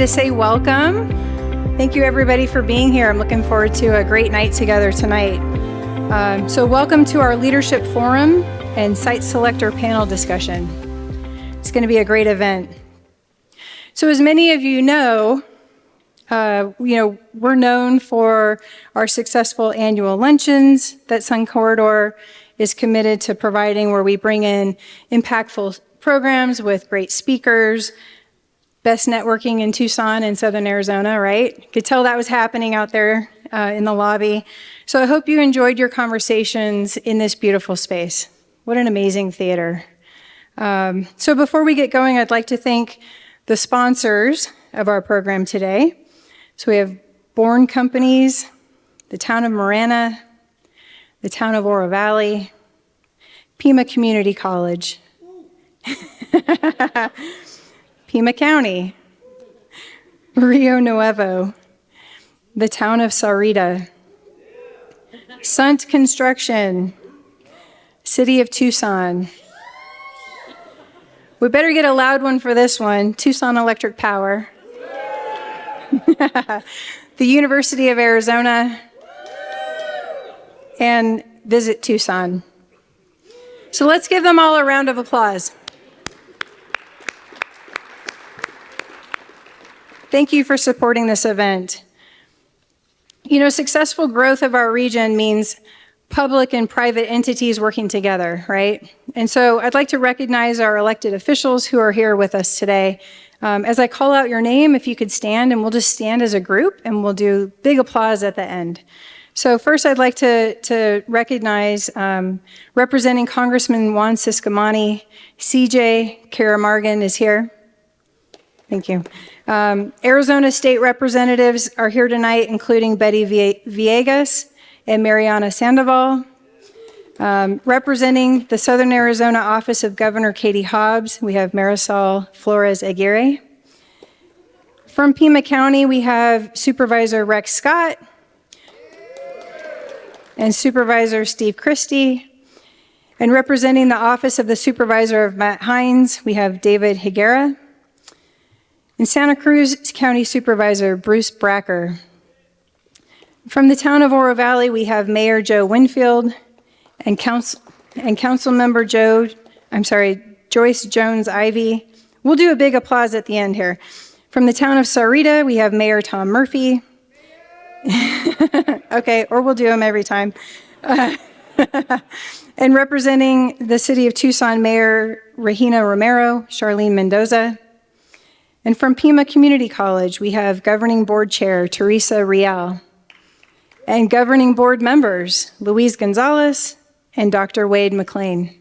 to say welcome. Thank you everybody for being here. I'm looking forward to a great night together tonight. So welcome to our Leadership Forum and Site Selector panel discussion. It's going to be a great event. So as many of you know, we're known for our successful annual luncheons that Sun Corridor is committed to providing, where we bring in impactful programs with great speakers, best networking in Tucson and Southern Arizona, right? You could tell that was happening out there in the lobby. So I hope you enjoyed your conversations in this beautiful space. What an amazing theater. So before we get going, I'd like to thank the sponsors of our program today. So we have Bourne Companies, the town of Marana, the town of Oro Valley, Pima Community College, Pima County, Rio Nuevo, the town of Sarita, Sunt Construction, City of Tucson. We better get a loud one for this one, Tucson Electric Power, the University of Arizona, and Visit Tucson. So let's give them all a round of applause. Thank you for supporting this event. You know, successful growth of our region means public and private entities working together, right? And so I'd like to recognize our elected officials who are here with us today. As I call out your name, if you could stand, and we'll just stand as a group, and we'll do big applause at the end. So first, I'd like to recognize representing Congressman Juan Ciscomani, CJ Karamargan is here. Thank you. Arizona state representatives are here tonight, including Betty Villegas and Mariana Sandoval. Representing the Southern Arizona Office of Governor Katie Hobbs, we have Marisol Flores Aguirre. From Pima County, we have Supervisor Rex Scott and Supervisor Steve Christie. And representing the Office of the Supervisor of Matt Hines, we have David Higuera. And Santa Cruz County Supervisor Bruce Bracker. From the town of Oro Valley, we have Mayor Joe Winfield and Council Member Joyce Jones Ivy. We'll do a big applause at the end here. From the town of Sarita, we have Mayor Tom Murphy. Okay, or we'll do them every time. And representing the city of Tucson, Mayor Regina Romero, Charlene Mendoza. And from Pima Community College, we have Governing Board Chair Teresa Real. And Governing Board members, Luis Gonzalez and Dr. Wade McLean.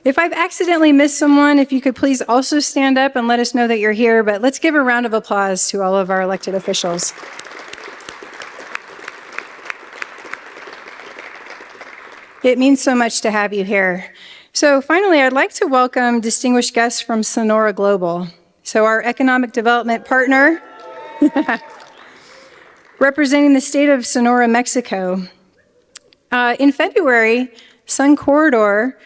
If I've accidentally missed someone, if you could please also stand up and let us know that you're here, but let's give a round of applause to all of our elected officials. It means so much to have you here. So finally, I'd like to welcome distinguished guests from Sonora Global. So our economic development partner, representing the state of Sonora, Mexico. In February, Sun Corridor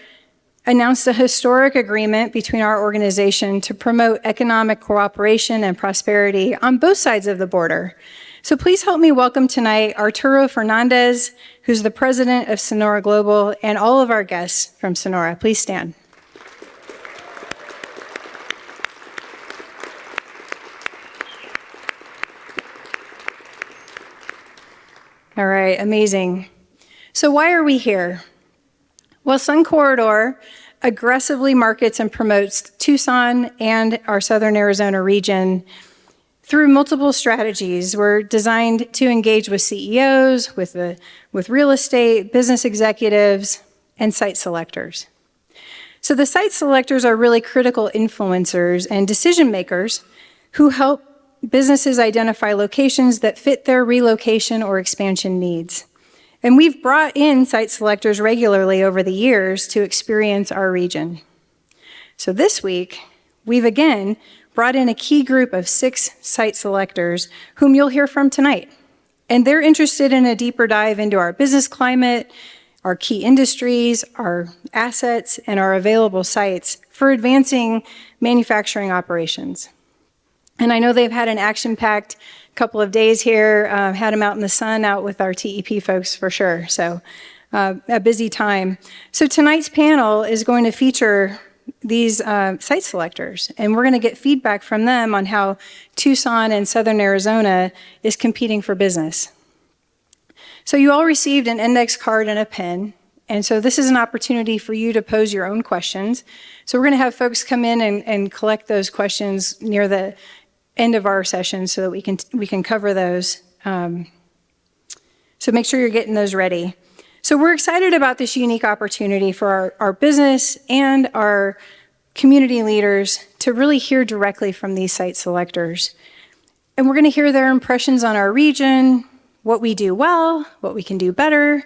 announced a historic agreement between our organization to promote economic cooperation and prosperity on both sides of the border. So please help me welcome tonight Arturo Fernandez, who's the president of Sonora Global, and all of our guests from Sonora. Please stand. All right, amazing. So why are we here? Well, Sun Corridor aggressively markets and promotes Tucson and our Southern Arizona region through multiple strategies. We're designed to engage with CEOs, with real estate, business executives, and site selectors. So the site selectors are really critical influencers and decision makers who help businesses identify locations that fit their relocation or expansion needs. And we've brought in site selectors regularly over the years to experience our region. So this week, we've again brought in a key group of 6 site selectors whom you'll hear from tonight. And they're interested in a deeper dive into our business climate, our key industries, our assets, and our available sites for advancing manufacturing operations. And I know they've had an action-packed couple of days here, had them out in the sun, out with our TEP folks for sure. So a busy time. So tonight's panel is going to feature these site selectors, and we're going to get feedback from them on how Tucson and Southern Arizona is competing for business. So you all received an index card and a pen, and so this is an opportunity for you to pose your own questions. So we're going to have folks come in and collect those questions near the end of our session so that we can cover those. So make sure you're getting those ready. So we're excited about this unique opportunity for our business and our community leaders to really hear directly from these site selectors. And we're going to hear their impressions on our region, what we do well, what we can do better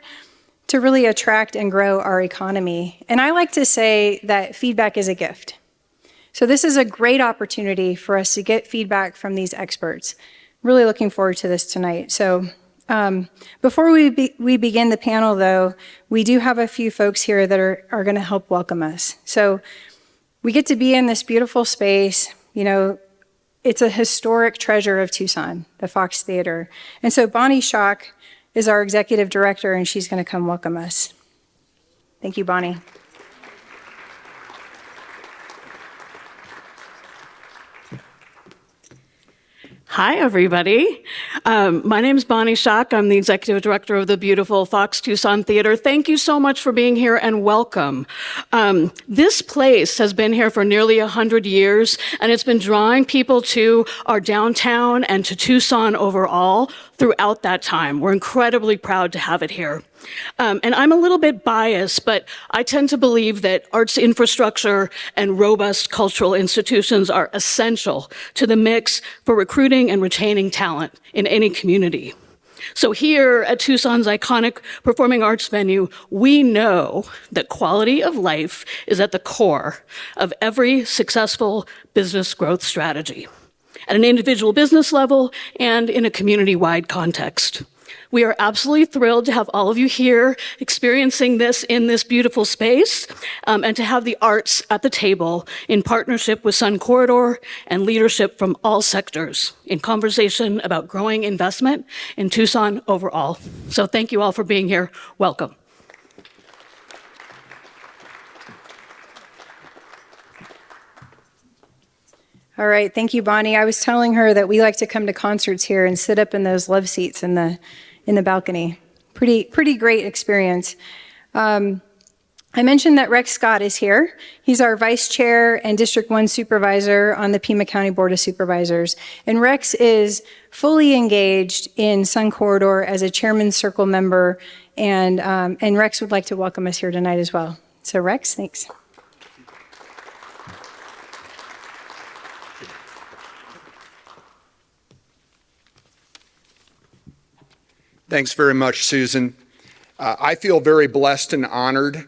to really attract and grow our economy. And I like to say that feedback is a gift. So this is a great opportunity for us to get feedback from these experts. Really looking forward to this tonight. So before we begin the panel, though, we do have a few folks here that are going to help welcome us. So we get to be in this beautiful space. You know, it's a historic treasure of Tucson, the Fox Theater. And so Bonnie Schock is our executive director, and she's going to come welcome us. Thank you, Bonnie. Hi, everybody. My name is Bonnie Schock. I'm the executive director of the beautiful Fox Tucson Theater. Thank you so much for being here and welcome. This place has been here for nearly 100 years, and it's been drawing people to our downtown and to Tucson overall throughout that time. We're incredibly proud to have it here. And I'm a little bit biased, but I tend to believe that arts infrastructure and robust cultural institutions are essential to the mix for recruiting and retaining talent in any community. So here at Tucson's iconic performing arts venue, we know that quality of life is at the core of every successful business growth strategy, at an individual business level and in a community-wide context. We are absolutely thrilled to have all of you here experiencing this in this beautiful space and to have the arts at the table in partnership with Sun Corridor and leadership from all sectors in conversation about growing investment in Tucson overall. So thank you all for being here. Welcome. All right, thank you, Bonnie. I was telling her that we like to come to concerts here and sit up in those love seats in the balcony. Pretty great experience. I mentioned that Rex Scott is here. He's our vice chair and District 1 supervisor on the Pima County Board of Supervisors. And Rex is fully engaged in Sun Corridor as a Chairman's Circle member, and Rex would like to welcome us here tonight as well. So Rex, thanks. Thanks very much, Susan. I feel very blessed and honored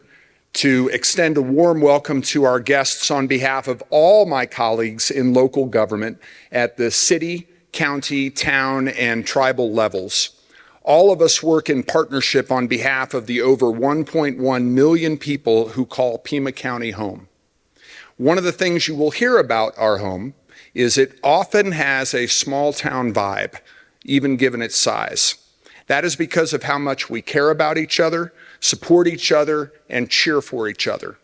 to extend a warm welcome to our guests on behalf of all my colleagues in local government at the city, county, town, and tribal levels. All of us work in partnership on behalf of the over 1.1 million people who call Pima County home. One of the things you will hear about our home is it often has a small town vibe, even given its size. That is because of how much we care about each other, support each other, and cheer for each other.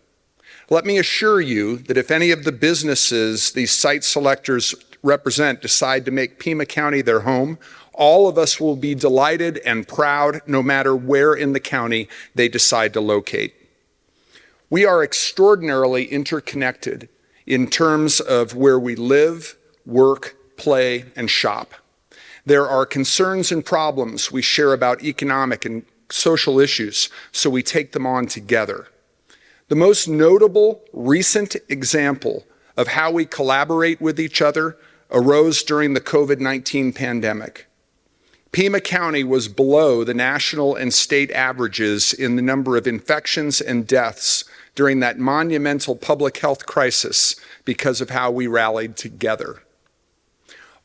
Let me assure you that if any of the businesses these site selectors represent decide to make Pima County their home, all of us will be delighted and proud no matter where in the county they decide to locate. We are extraordinarily interconnected in terms of where we live, work, play, and shop. There are concerns and problems we share about economic and social issues, so we take them on together. The most notable recent example of how we collaborate with each other arose during the COVID-19 pandemic. Pima County was below the national and state averages in the number of infections and deaths during that monumental public health crisis because of how we rallied together.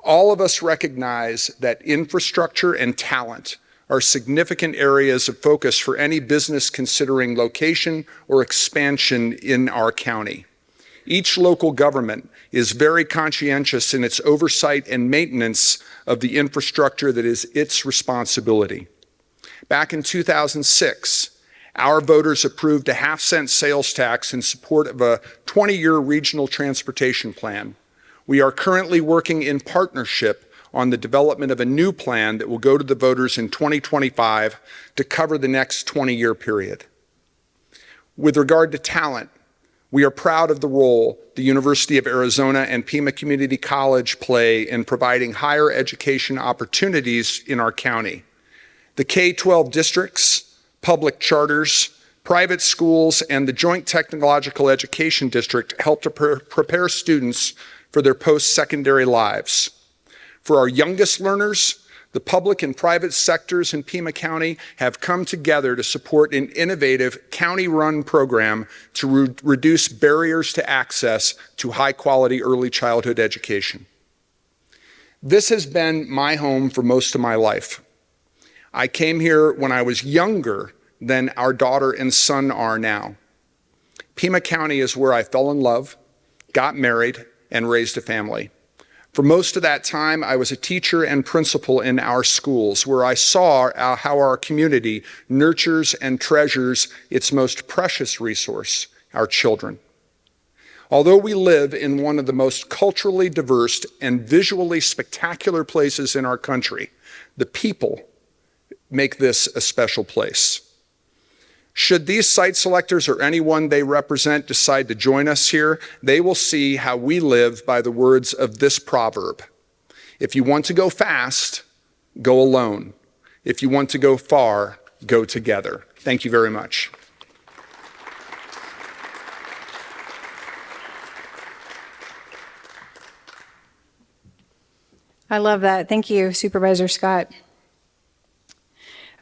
All of us recognize that infrastructure and talent are significant areas of focus for any business considering location or expansion in our county. each local government is very conscientious in its oversight and maintenance of the infrastructure that is its responsibility. Back in 2006, our voters approved a half-cent sales tax in support of a 20-year regional transportation plan. We are currently working in partnership on the development of a new plan that will go to the voters in 2025 to cover the next 20-year period. With regard to talent, we are proud of the role the University of Arizona and Pima Community College play in providing higher education opportunities in our county. The K-12 districts, public charters, private schools, and the Joint Technological Education District help to prepare students for their post-secondary lives. For our youngest learners, the public and private sectors in Pima County have come together to support an innovative county-run program to reduce barriers to access to high-quality early childhood education. This has been my home for most of my life. I came here when I was younger than our daughter and son are now. Pima County is where I fell in love, got married, and raised a family. For most of that time, I was a teacher and principal in our schools, where I saw how our community nurtures and treasures its most precious resource, our children. Although we live in one of the most culturally diverse and visually spectacular places in our country, the people make this a special place. Should these site selectors or anyone they represent decide to join us here, they will see how we live by the words of this proverb. If you want to go fast, go alone. If you want to go far, go together. Thank you very much. I love that. Thank you, Supervisor Scott.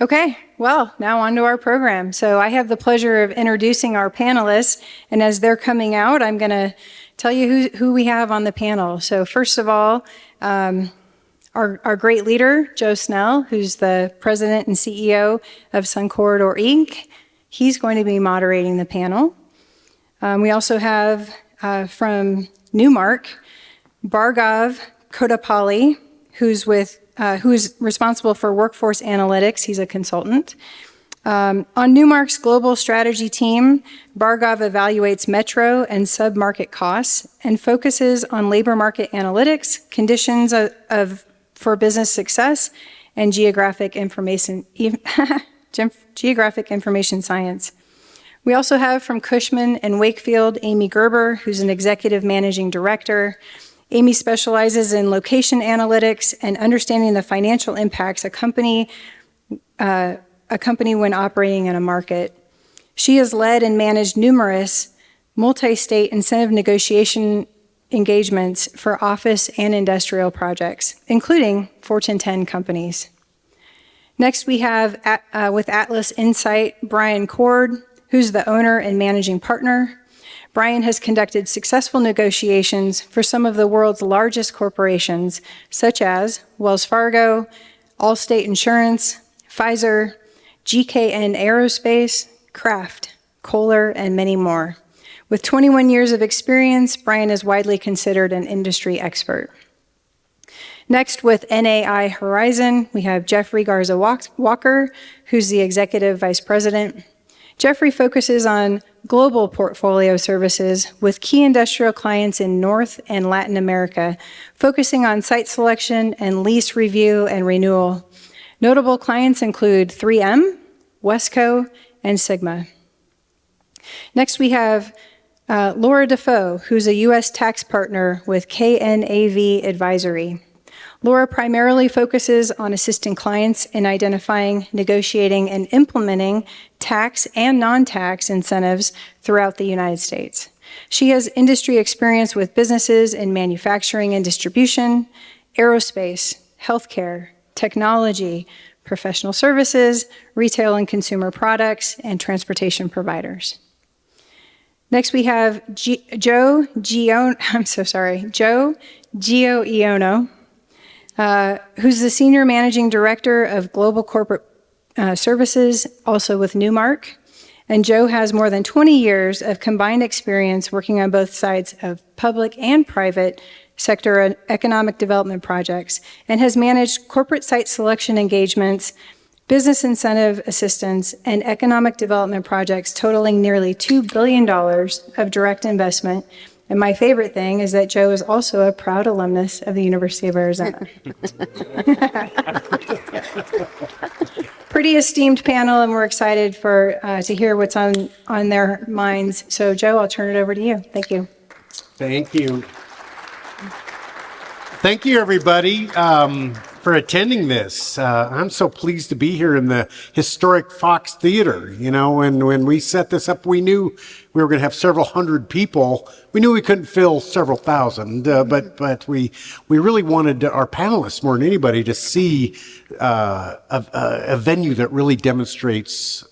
Okay, well, now on to our program. So I have the pleasure of introducing our panelists, and as they're coming out, I'm going to tell you who we have on the panel. So first of all, our great leader, Joe Snell, who's the president and CEO of Sun Corridor, Inc. He's going to be moderating the panel. We also have from Newmark, Bhargav Kodapalli, who's responsible for workforce analytics. He's a consultant. On Newmark's global strategy team, Bhargav evaluates metro and sub-market costs and focuses on labor market analytics, conditions for business success, and geographic information science. We also have from Cushman and Wakefield, Amy Gerber, who's an executive managing director. Amy specializes in location analytics and understanding the financial impacts a company when operating in a market. She has led and managed numerous multi-state incentive negotiation engagements for office and industrial projects, including Fortune 10 companies. Next, we have with Atlas Insight, Brian Cord, who's the owner and managing partner. Brian has conducted successful negotiations for some of the world's largest corporations, such as Wells Fargo, Allstate Insurance, Pfizer, GKN Aerospace, Kraft, Kohler, and many more. With 21 years of experience, Brian is widely considered an industry expert. Next, with NAI Horizon, we have Jeffrey Garza Walker, who's the executive vice president. Jeffrey focuses on global portfolio services with key industrial clients in North and Latin America, focusing on site selection and lease review and renewal. Notable clients include 3M, Wesco, and Sigma. Next, we have Laura Defoe, who's a U.S. tax partner with KNAV Advisory. Laura primarily focuses on assisting clients in identifying, negotiating, and implementing tax and non-tax incentives throughout the United States. She has industry experience with businesses in manufacturing and distribution, aerospace, healthcare, technology, professional services, retail and consumer products, and transportation providers. Next, we have Joe Gioiono, who's the Senior Managing Director of Global Corporate Services, also with Newmark. And Joe has more than 20 years of combined experience working on both sides of public and private sector economic development projects, and has managed corporate site selection engagements, business incentive assistance, and economic development projects totaling nearly $2 billion of direct investment. And my favorite thing is that Joe is also a proud alumnus of the University of Arizona. Pretty esteemed panel, and we're excited to hear what's on their minds. So, Joe, I'll turn it over to you. Thank you. Thank you. Thank you, everybody, for attending this. I'm so pleased to be here in the historic Fox Theater. You know, when we set this up, we knew we were going to have several hundred people. We knew we couldn't fill several thousand, but we really wanted our panelists more than anybody to see a venue that really demonstrates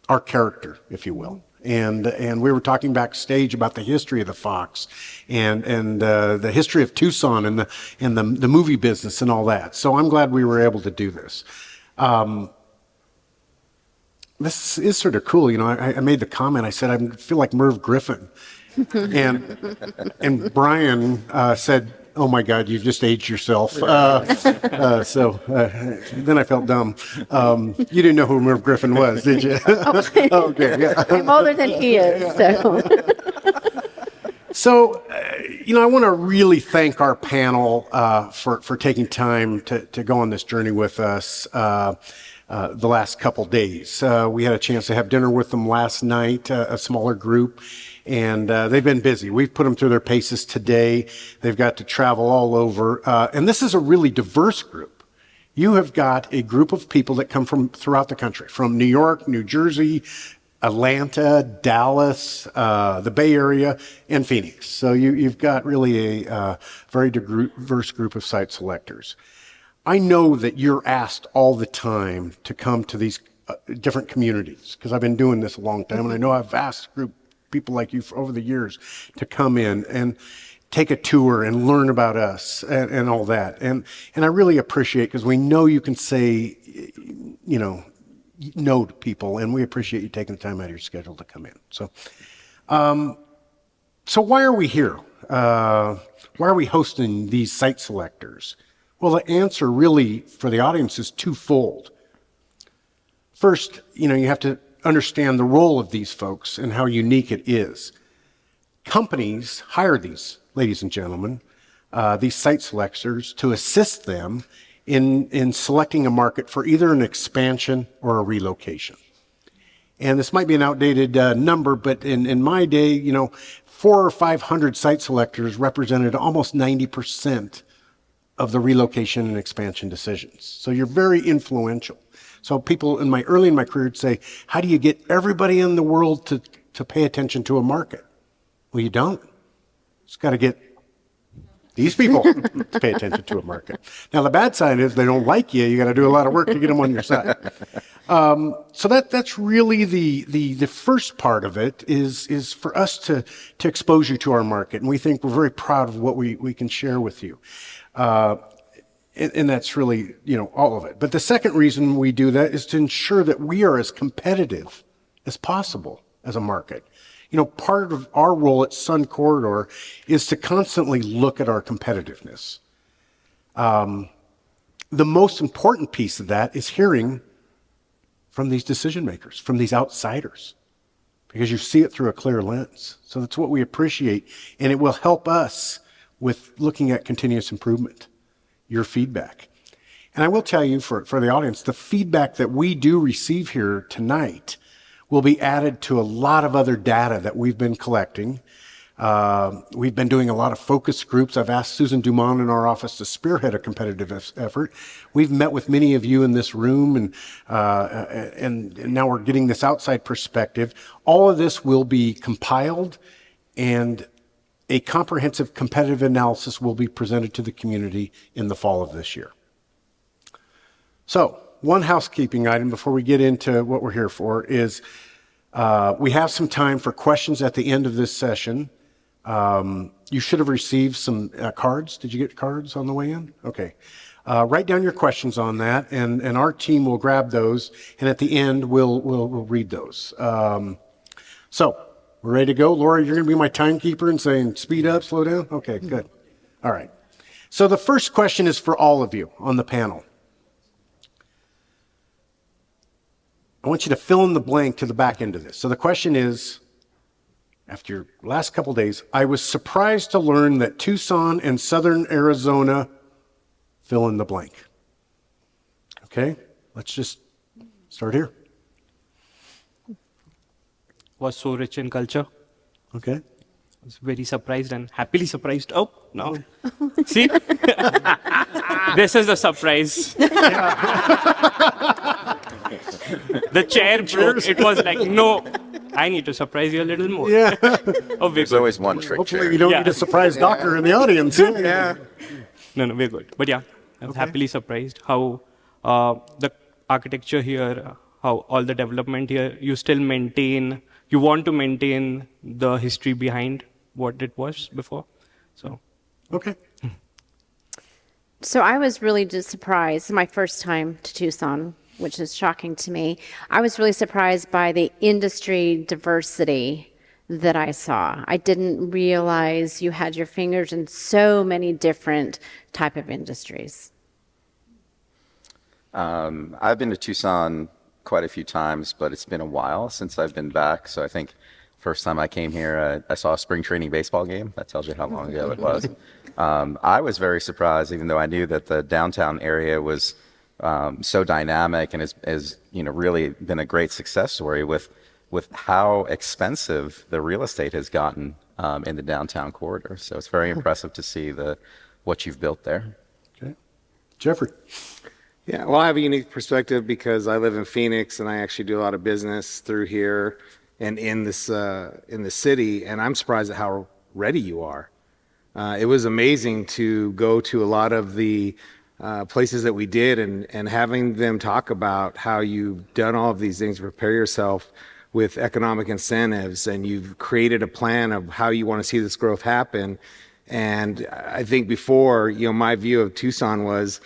our character, if you will. And we were talking backstage about the history of the Fox and the history of Tucson and the movie business and all that. So I'm glad we were able to do this. This is sort of cool. You know, I made the comment. I said, I feel like Merv Griffin. And Brian said, "Oh my God, you've just aged yourself." So then I felt dumb. You didn't know who Merv Griffin was, did you? Okay, yeah. I'm older than he is, so. So, you know, I want to really thank our panel for taking time to go on this journey with us the last couple days. We had a chance to have dinner with them last night, a smaller group. And they've been busy. We've put them through their paces today. They've got to travel all over. And this is a really diverse group. You have got a group of people that come from throughout the country, from New York, New Jersey, Atlanta, Dallas, the Bay Area, and Phoenix. So you've got really a very diverse group of site selectors. I know that you're asked all the time to come to these different communities, because I've been doing this a long time, and I know I've asked people like you over the years to come in and take a tour and learn about us and all that. And I really appreciate, because we know you can say, you know, no to people, and we appreciate you taking the time out of your schedule to come in. So why are we here? Why are we hosting these site selectors? Well, the answer really for the audience is twofold. First, you know, you have to understand the role of these folks and how unique it is. Companies hire these, ladies and gentlemen, these site selectors to assist them in selecting a market for either an expansion or a relocation. And this might be an outdated number, but in my day, you know, 400 or 500 site selectors represented almost 90% of the relocation and expansion decisions. So you're very influential. So people early in my career would say, how do you get everybody in the world to pay attention to a market? Well, you don't. Just got to get these people to pay attention to a market. Now, the bad side is they don't like you. You got to do a lot of work to get them on your side. So that's really the first part of it is for us to expose you to our market. And we think we're very proud of what we can share with you. And that's really, you know, all of it. But the second reason we do that is to ensure that we are as competitive as possible as a market. You know, part of our role at Sun Corridor is to constantly look at our competitiveness. The most important piece of that is hearing from these decision makers, from these outsiders, because you see it through a clear lens. So that's what we appreciate, and it will help us with looking at continuous improvement, your feedback. And I will tell you for the audience, the feedback that we do receive here tonight will be added to a lot of other data that we've been collecting. We've been doing a lot of focus groups. I've asked Susan Dumont in our office to spearhead a competitive effort. We've met with many of you in this room, and now we're getting this outside perspective. All of this will be compiled, and a comprehensive competitive analysis will be presented to the community in the fall of this year. So, one housekeeping item before we get into what we're here for is we have some time for questions at the end of this session. You should have received some cards. Did you get cards on the way in? Okay. Write down your questions on that, and our team will grab those, and at the end, we'll read those. So, we're ready to go? Laura, you're going to be my timekeeper and saying speed up, slow down? Okay, good. All right. So the first question is for all of you on the panel. I want you to fill in the blank to the back end of this. So the question is, after your last couple days, I was surprised to learn that Tucson and Southern Arizona fill in the blank. Okay, let's just start here. Was so rich in culture. Okay. I was very surprised and happily surprised. Oh, no. See? This is a surprise. The chair broke. It was like, no, I need to surprise you a little more. Yeah. Oh, There's always one trick Hopefully chair. you don't Yeah. need a surprise doctor in the audience. Yeah. No, we're good. But yeah, I was happily surprised how the architecture here, how all the development here, you still maintain, you want to maintain the history behind what it was before. So, Okay. So I was really just surprised, my first time to Tucson, which is shocking to me. I was really surprised by the industry diversity that I saw. I didn't realize you had your fingers in so many different type of industries. I've been to Tucson quite a few times, but it's been a while since I've been back. So I think first time I came here, I saw a spring training baseball game. That tells you how long ago it was. I was very surprised, even though I knew that the downtown area was so dynamic and has really been a great success story with how expensive the real estate has gotten in the downtown corridor. So it's very impressive to see what you've built there. Okay. Jeffrey. Yeah, well, I have a unique perspective because I live in Phoenix and I actually do a lot of business through here and in the city, and I'm surprised at how ready you are. It was amazing to go to a lot of the places that we did and having them talk about how you've done all of these things to prepare yourself with economic incentives, and you've created a plan of how you want to see this growth happen. And I think before, my view of Tucson was,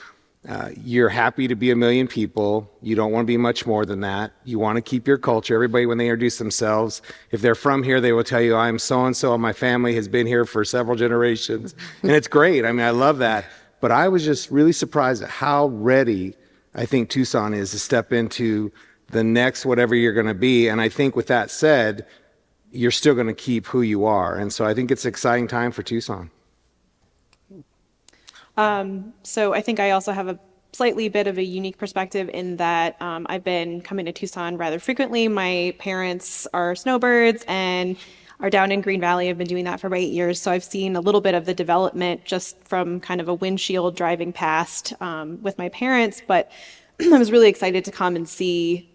you're happy to be 1 million people. You don't want to be much more than that. You want to keep your culture. Everybody, when they introduce themselves, if they're from here, they will tell you, I'm so-and-so, and my family has been here for several generations. And it's great. I mean, I love that. But I was just really surprised at how ready I think Tucson is to step into the next whatever you're going to be. And I think with that said, you're still going to keep who you are. And so I think it's an exciting time for Tucson. So I think I also have a slightly bit of a unique perspective in that I've been coming to Tucson rather frequently. My parents are snowbirds and are down in Green Valley. I've been doing that for about 8 years. So I've seen a little bit of the development just from kind of a windshield driving past with my parents. But I was really excited to come and see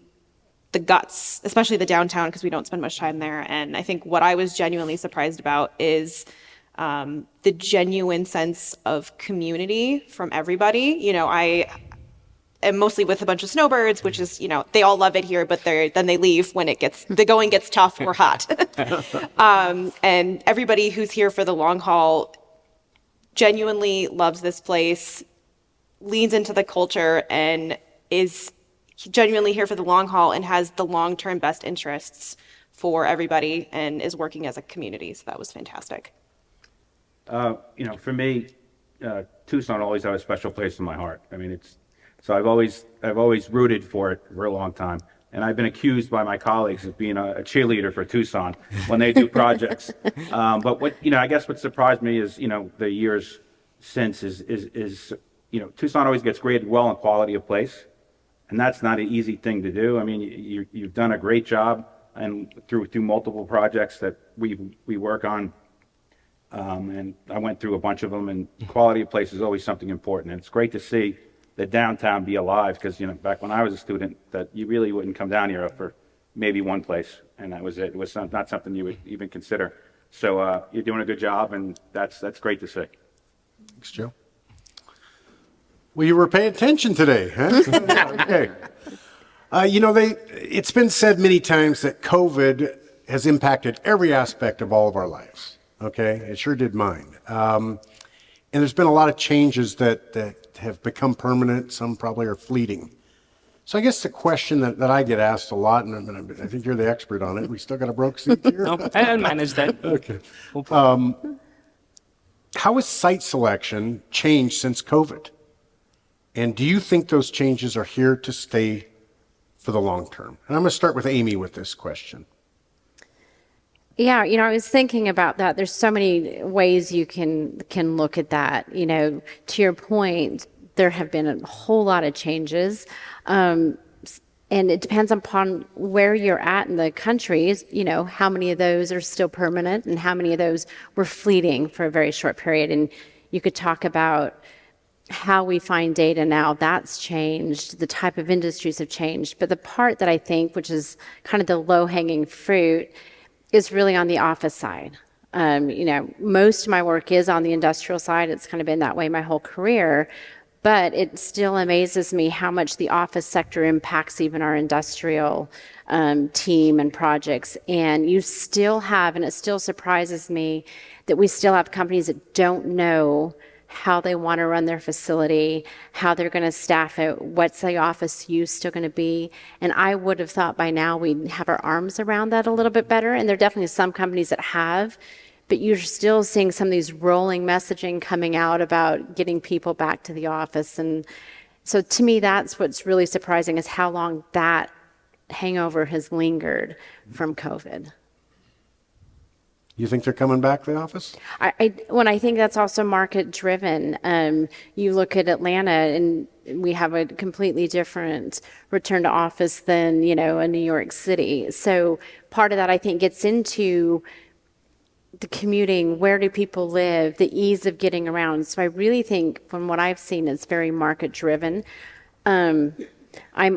the guts, especially the downtown, because we don't spend much time there. And I think what I was genuinely surprised about is the genuine sense of community from everybody. I am mostly with a bunch of snowbirds, which is, they all love it here, but then they leave when the going gets tough or hot. And everybody who's here for the long haul genuinely loves this place, leans into the culture, and is genuinely here for the long haul and has the long-term best interests for everybody and is working as a community. So that was fantastic. For me, Tucson always had a special place in my heart. I mean, so I've always rooted for it for a long time. And I've been accused by my colleagues of being a cheerleader for Tucson when they do projects. But I guess what surprised me is, the years since is Tucson always gets graded well in quality of place. And that's not an easy thing to do. I mean, you've done a great job, and through multiple projects that we work on. And I went through a bunch of them, and quality of place is always something important. And it's great to see the downtown be alive, because back when I was a student, that you really wouldn't come down here for maybe one place, and that was it. It was not something you would even consider. So you're doing a good job, and that's great to see. Thanks, Joe. Well, you were paying attention today, huh? Okay. It's been said many times that COVID has impacted every aspect of all of our lives. Okay, it sure did mine. And there's been a lot of changes that have become permanent, some probably are fleeting. So I guess the question that I get asked a lot, and I think you're the expert on it, we still got a broke seat here? No, I'll manage that. Okay. How has site selection changed since COVID? And do you think those changes are here to stay for the long term? And I'm going to start with Amy with this question. Yeah, I was thinking about that. There's so many ways you can look at that. To your point, there have been a whole lot of changes. And it depends upon where you're at in the country, how many of those are still permanent and how many of those were fleeting for a very short period. And you could talk about how we find data now, that's changed. The type of industries have changed. But the part that I think, which is kind of the low-hanging fruit, is really on the office side. Most of my work is on the industrial side. It's kind of been that way my whole career. But it still amazes me how much the office sector impacts even our industrial team and projects. And you still have, and it still surprises me, that we still have companies that don't know how they want to run their facility, how they're going to staff it, what's the office use still going to be. And I would have thought by now we'd have our arms around that a little bit better. And there are definitely some companies that have, but you're still seeing some of these rolling messaging coming out about getting people back to the office. And so to me, that's what's really surprising, is how long that hangover has lingered from COVID. You think they're coming back to the office? When I think that's also market driven. You look at Atlanta, and we have a completely different return to office than, a New York City. So part of that, I think, gets into the commuting. Where do people live? The ease of getting around. So I really think, from what I've seen, it's very market driven. I'm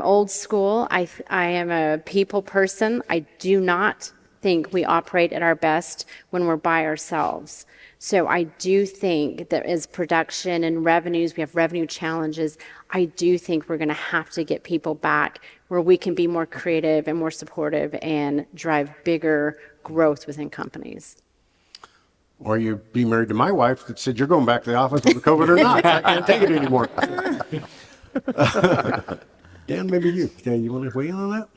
old school. I am a people person. I do not think we operate at our best when we're by ourselves. So I do think that as production and revenues, we have revenue challenges. I do think we're going to have to get people back where we can be more creative and more supportive and drive bigger growth within companies. Or you be married to my wife that said, you're going back to the office with COVID or not. I can't take it anymore. Dan, maybe you. Dan, you want to weigh in on that?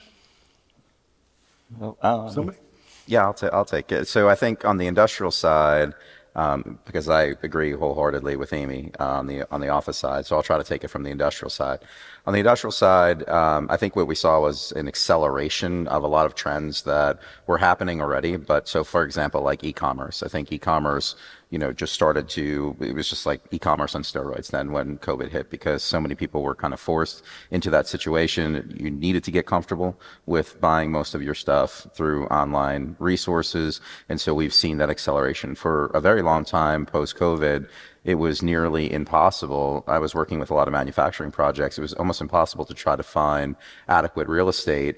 Well, Somebody? Yeah, I'll take it. So I think on the industrial side, because I agree wholeheartedly with Amy on the office side, so I'll try to take it from the industrial side. On the industrial side, I think what we saw was an acceleration of a lot of trends that were happening already. But so, for example, like e-commerce, I think e-commerce, just started to, it was just like e-commerce on steroids then when COVID hit, because so many people were kind of forced into that situation. You needed to get comfortable with buying most of your stuff through online resources. And so we've seen that acceleration for a very long time post-COVID. It was nearly impossible. I was working with a lot of manufacturing projects. It was almost impossible to try to find adequate real estate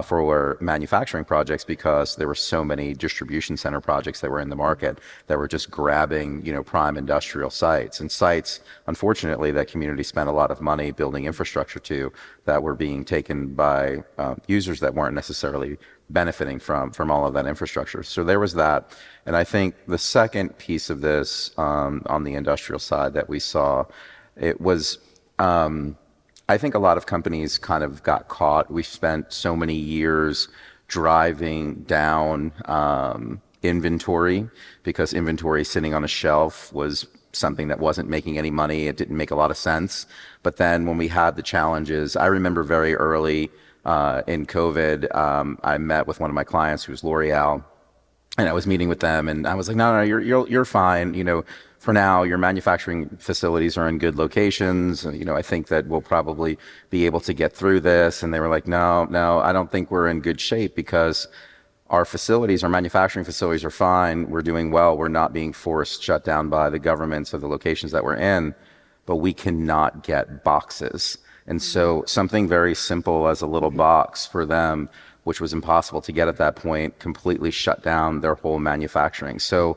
for manufacturing projects, because there were so many distribution center projects that were in the market that were just grabbing, prime industrial sites, and sites, unfortunately, that community spent a lot of money building infrastructure to, that were being taken by users that weren't necessarily benefiting from all of that infrastructure. So there was that. And I think the second piece of this on the industrial side that we saw, it was I think a lot of companies kind of got caught. We spent so many years driving down inventory, because inventory sitting on a shelf was something that wasn't making any money. It didn't make a lot of sense. But then when we had the challenges, I remember very early in COVID, I met with one of my clients who was L'Oreal, and I was meeting with them, and I was like, no, you're fine. For now, your manufacturing facilities are in good locations. I think that we'll probably be able to get through this. And they were like, no, I don't think we're in good shape, because our manufacturing facilities are fine. We're doing well. We're not being forced shut down by the governments of the locations that we're in, but we cannot get boxes. And so something very simple as a little box for them, which was impossible to get at that point, completely shut down their whole manufacturing. So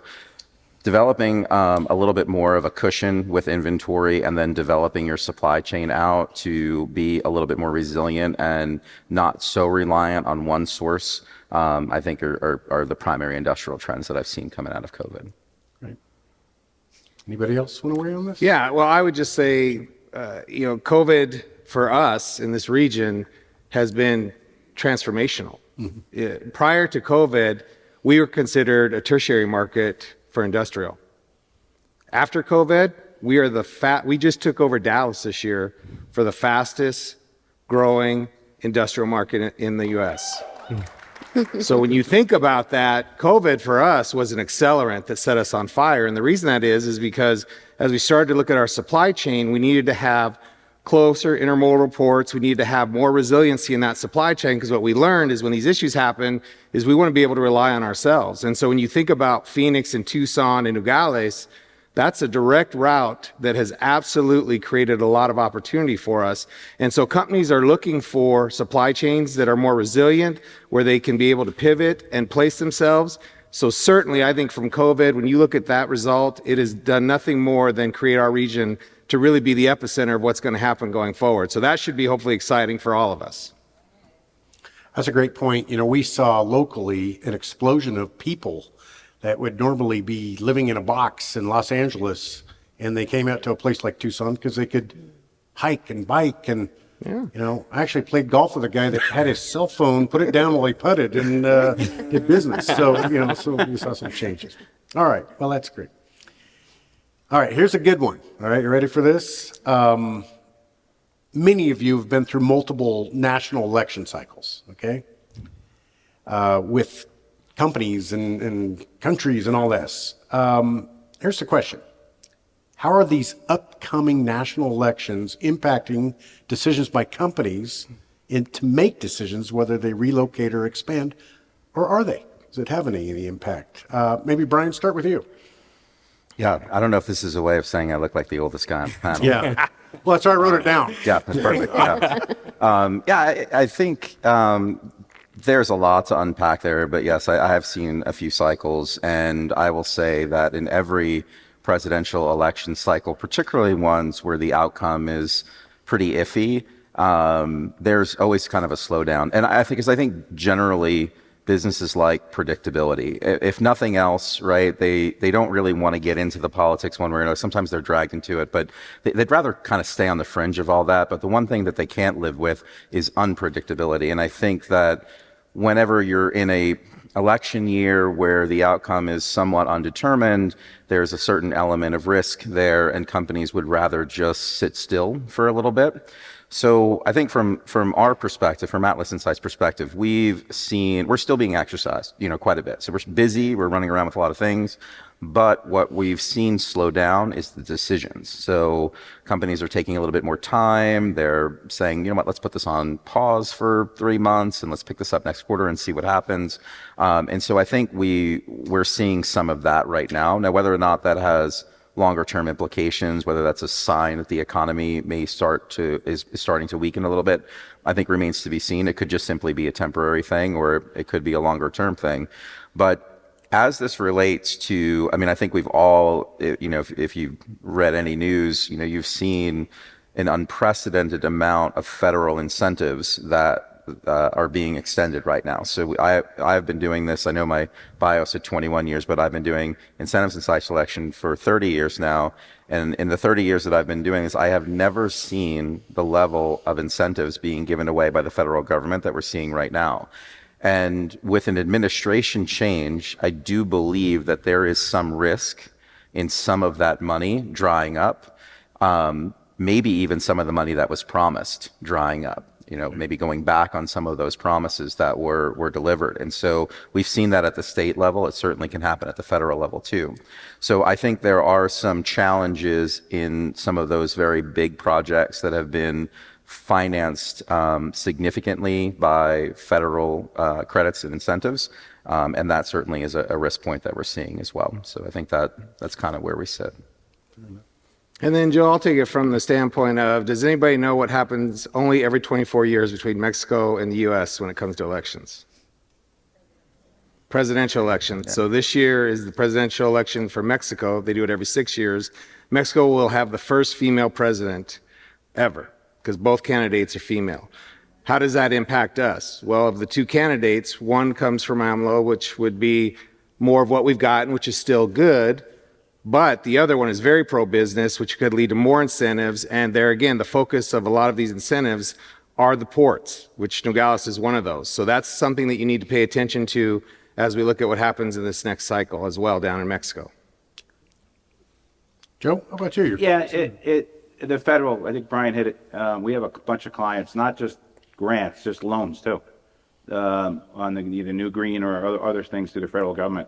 developing a little bit more of a cushion with inventory, and then developing your supply chain out to be a little bit more resilient and not so reliant on one source, I think are the primary industrial trends that I've seen coming out of COVID. Right. Anybody else want to weigh on this? Yeah, well, I would just say COVID for us in this region has been transformational. Prior to COVID, we were considered a tertiary market for industrial. After COVID, we just took over Dallas this year for the fastest growing industrial market in the U.S. So when you think about that, COVID for us was an accelerant that set us on fire. And the reason that is because as we started to look at our supply chain, we needed to have closer intermodal ports. We needed to have more resiliency in that supply chain, because what we learned is when these issues happen is we want to be able to rely on ourselves. And so when you think about Phoenix and Tucson and Nogales, that's a direct route that has absolutely created a lot of opportunity for us. And so companies are looking for supply chains that are more resilient, where they can be able to pivot and place themselves. So certainly, I think from COVID, when you look at that result, it has done nothing more than create our region to really be the epicenter of what's going to happen going forward. So that should be hopefully exciting for all of us. That's a great point. We saw locally an explosion of people that would normally be living in a box in Los Angeles, and they came out to a place like Tucson because they could hike and bike. And I actually played golf with a guy that had his cell phone, put it down while he putted, and did business. So we saw some changes. All right, well, that's great. All right, here's a good one. All right, you ready for this? Many of you have been through multiple national election cycles, okay? With companies and countries and all this. Here's the question. How are these upcoming national elections impacting decisions by companies to make decisions whether they relocate or expand, or are they? Does it have any impact? Maybe Brian, start with you. Yeah, I don't know if this is a way of saying I look like the oldest guy on the panel. Yeah. Well, that's why I wrote it down. Yeah, that's perfect. Yeah, I think there's a lot to unpack there, but yes, I have seen a few cycles, and I will say that in every presidential election cycle, particularly ones where the outcome is pretty iffy, there's always kind of a slowdown. And I think generally businesses like predictability. If nothing else, right, they don't really want to get into the politics one way or another. Sometimes they're dragged into it, but they'd rather kind of stay on the fringe of all that. But the one thing that they can't live with is unpredictability. And I think that whenever you're in a election year where the outcome is somewhat undetermined, there's a certain element of risk there, and companies would rather just sit still for a little bit. So I think from our perspective, from Atlas Insight's perspective, we're still being exercised, quite a bit. So we're busy, we're running around with a lot of things, but what we've seen slow down is the decisions. So companies are taking a little bit more time. They're saying, you know what, let's put this on pause for 3 months and let's pick this up next quarter and see what happens. And so I think we're seeing some of that right now. Now, whether or not that has longer term implications, whether that's a sign that the economy may is starting to weaken a little bit, I think remains to be seen. It could just simply be a temporary thing, or it could be a longer term thing. But as this relates to, I think we've all, if you've read any news, you've seen an unprecedented amount of federal incentives that are being extended right now. So I've been doing this. I know my bio said 21 years, but I've been doing incentives and site selection for 30 years now. And in the 30 years that I've been doing this, I have never seen the level of incentives being given away by the federal government that we're seeing right now. And with an administration change, I do believe that there is some risk in some of that money drying up, maybe even some of the money that was promised drying up. Maybe going back on some of those promises that were delivered. And so we've seen that at the state level. It certainly can happen at the federal level too. So I think there are some challenges in some of those very big projects that have been financed significantly by federal credits and incentives. And that certainly is a risk point that we're seeing as well. So I think that's kind of where we sit. And then, Joe, I'll take it from the standpoint of, does anybody know what happens only every 24 years between Mexico and the U.S. when it comes to elections? Presidential elections. Yeah. So this year is the presidential election for Mexico. They do it every 6 years. Mexico will have the first female president ever, because both candidates are female. How does that impact us? Well, of the two candidates, one comes from AMLO, which would be more of what we've gotten, which is still good. But the other one is very pro-business, which could lead to more incentives. And there again, the focus of a lot of these incentives are the ports, which Nogales is one of those. So that's something that you need to pay attention to as we look at what happens in this next cycle as well down in Mexico. Joe, how about you? Yeah, the federal, I think Brian hit it. We have a bunch of clients, not just grants, just loans too, on either new green or other things through the federal government.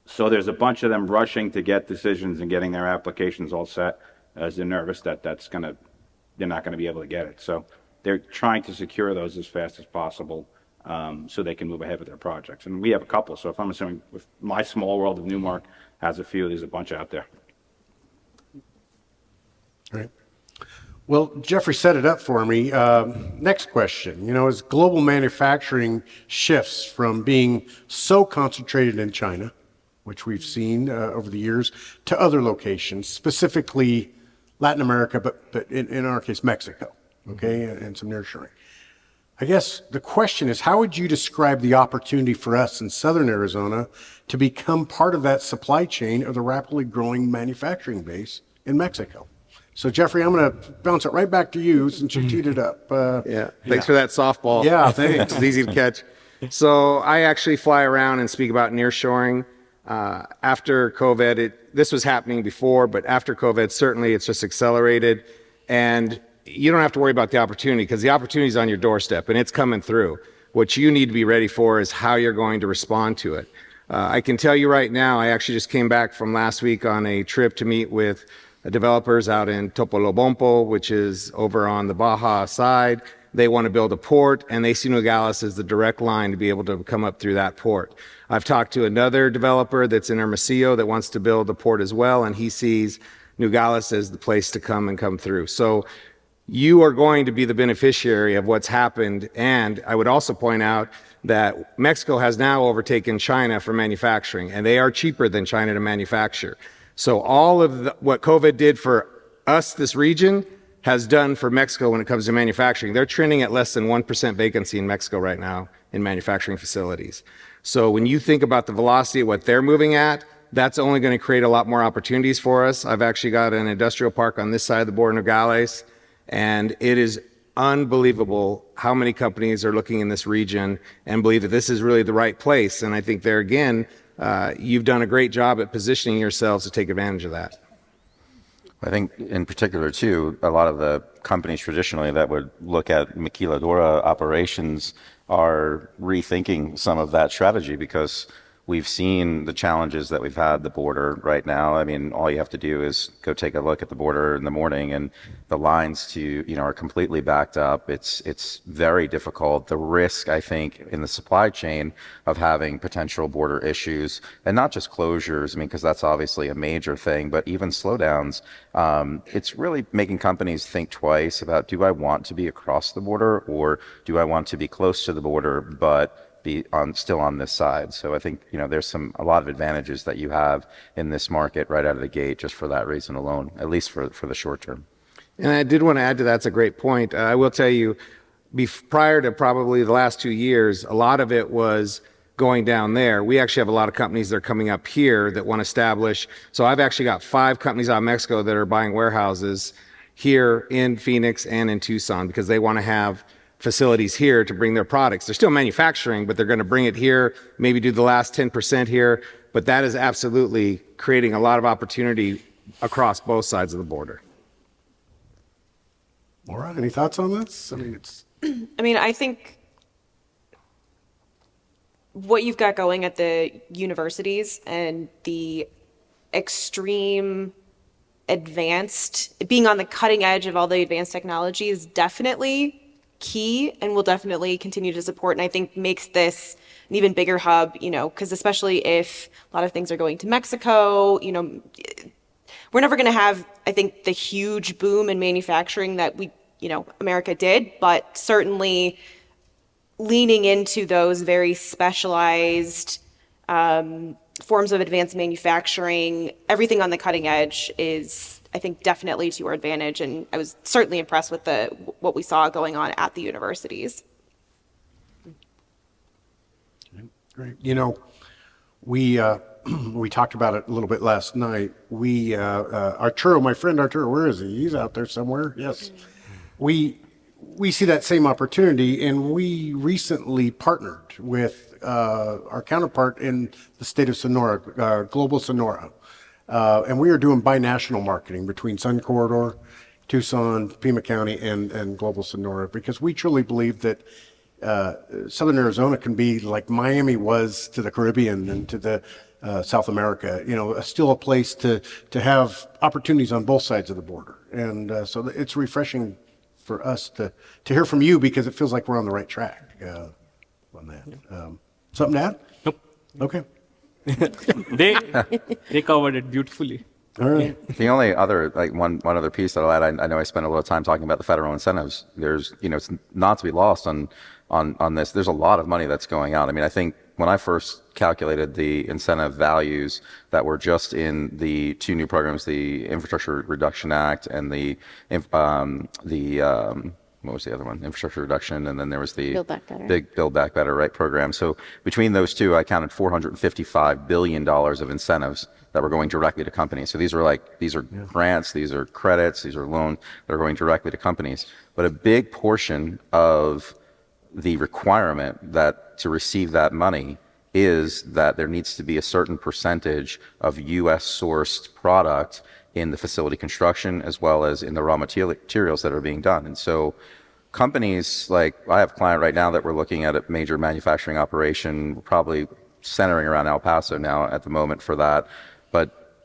So there's a bunch of them rushing to get decisions and getting their applications all set, as they're nervous that they're not going to be able to get it. So they're trying to secure those as fast as possible, so they can move ahead with their projects. And we have a couple. So if I'm assuming if my small world of Newmark has a few, there's a bunch out there. Right. Well, Jeffrey set it up for me. Next question. As global manufacturing shifts from being so concentrated in China, which we've seen over the years, to other locations, specifically Latin America, but in our case, Mexico, okay, and some nearshoring. I guess the question is, how would you describe the opportunity for us in Southern Arizona to become part of that supply chain of the rapidly growing manufacturing base in Mexico? So, Jeffrey, I'm going to bounce it right back to you since you teed it up. Thanks for that softball. Yeah, thanks. It's easy to catch. So I actually fly around and speak about nearshoring. After COVID, this was happening before, but after COVID, certainly it's just accelerated. And you don't have to worry about the opportunity because the opportunity is on your doorstep and it's coming through. What you need to be ready for is how you're going to respond to it. I can tell you right now, I actually just came back from last week on a trip to meet with developers out in Topolobampo, which is over on the Baja side. They want to build a port, and they see Nogales as the direct line to be able to come up through that port. I've talked to another developer that's in Hermosillo that wants to build a port as well, and he sees Nogales as the place to come through. So you are going to be the beneficiary of what's happened. And I would also point out that Mexico has now overtaken China for manufacturing, and they are cheaper than China to manufacture. So all of what COVID did for us, this region, has done for Mexico when it comes to manufacturing. They're trending at less than 1% vacancy in Mexico right now in manufacturing facilities. So when you think about the velocity of what they're moving at, that's only going to create a lot more opportunities for us. I've actually got an industrial park on this side of the border, Nogales, and it is unbelievable how many companies are looking in this region and believe that this is really the right place. And I think there again, you've done a great job at positioning yourselves to take advantage of that. I think in particular too, a lot of the companies traditionally that would look at maquiladora operations are rethinking some of that strategy because we've seen the challenges that we've had at the border right now. I mean, all you have to do is go take a look at the border in the morning and the lines are completely backed up. It's very difficult. The risk, I think, in the supply chain of having potential border issues and not just closures, I mean, because that's obviously a major thing, but even slowdowns, it's really making companies think twice about, do I want to be across the border or do I want to be close to the border, but be still on this side. So I think, there's a lot of advantages that you have in this market right out of the gate just for that reason alone, at least for the short term. And I did want to add to that's a great point. I will tell you, prior to probably the last 2 years, a lot of it was going down there. We actually have a lot of companies that are coming up here that want to establish. So I've actually got 5 companies out of Mexico that are buying warehouses here in Phoenix and in Tucson because they want to have facilities here to bring their products. They're still manufacturing, but they're going to bring it here, maybe do the last 10% here. But that is absolutely creating a lot of opportunity across both sides of the border. Laura, any thoughts on this? I think what you've got going at the universities and the extreme being on the cutting edge of all the advanced technology is definitely key and will definitely continue to support, and I think makes this an even bigger hub, because especially if a lot of things are going to Mexico, we're never going to have, I think, the huge boom in manufacturing that America did, but certainly leaning into those very specialized forms of advanced manufacturing, everything on the cutting edge is, I think, definitely to your advantage. And I was certainly impressed with what we saw going on at the universities. Great. We we talked about it a little bit last night. Arturo, my friend Arturo, where is he? He's out there somewhere. Yes. We see that same opportunity, and we recently partnered with our counterpart in the state of Sonora, Global Sonora. And we are doing binational marketing between Sun Corridor, Tucson, Pima County, and Global Sonora, because we truly believe that Southern Arizona can be like Miami was to the Caribbean and to the South America, still a place to have opportunities on both sides of the border. And so it's refreshing for us to hear from you, because it feels like we're on the right track on that. Something to add? Nope. Okay. They covered it beautifully. All right. The only other, one other piece that I'll add, I know I spent a little time talking about the federal incentives. There's, it's not to be lost on this. There's a lot of money that's going out. I mean, I think when I first calculated the incentive values that were just in the two new programs, the Infrastructure Reduction Act and what was the other one? Infrastructure Reduction, and then there was the Build Back Better. big Build Back Better, right, program. So between those two, I counted $455 billion of incentives that were going directly to companies. So these are grants, these are credits, these are loans that are going directly to companies. But a big portion of the requirement that to receive that money is that there needs to be a certain percentage of U.S. sourced product in the facility construction as well as in the raw materials that are being done. And so companies, like I have a client right now that we're looking at a major manufacturing operation, probably centering around El Paso now at the moment for that. But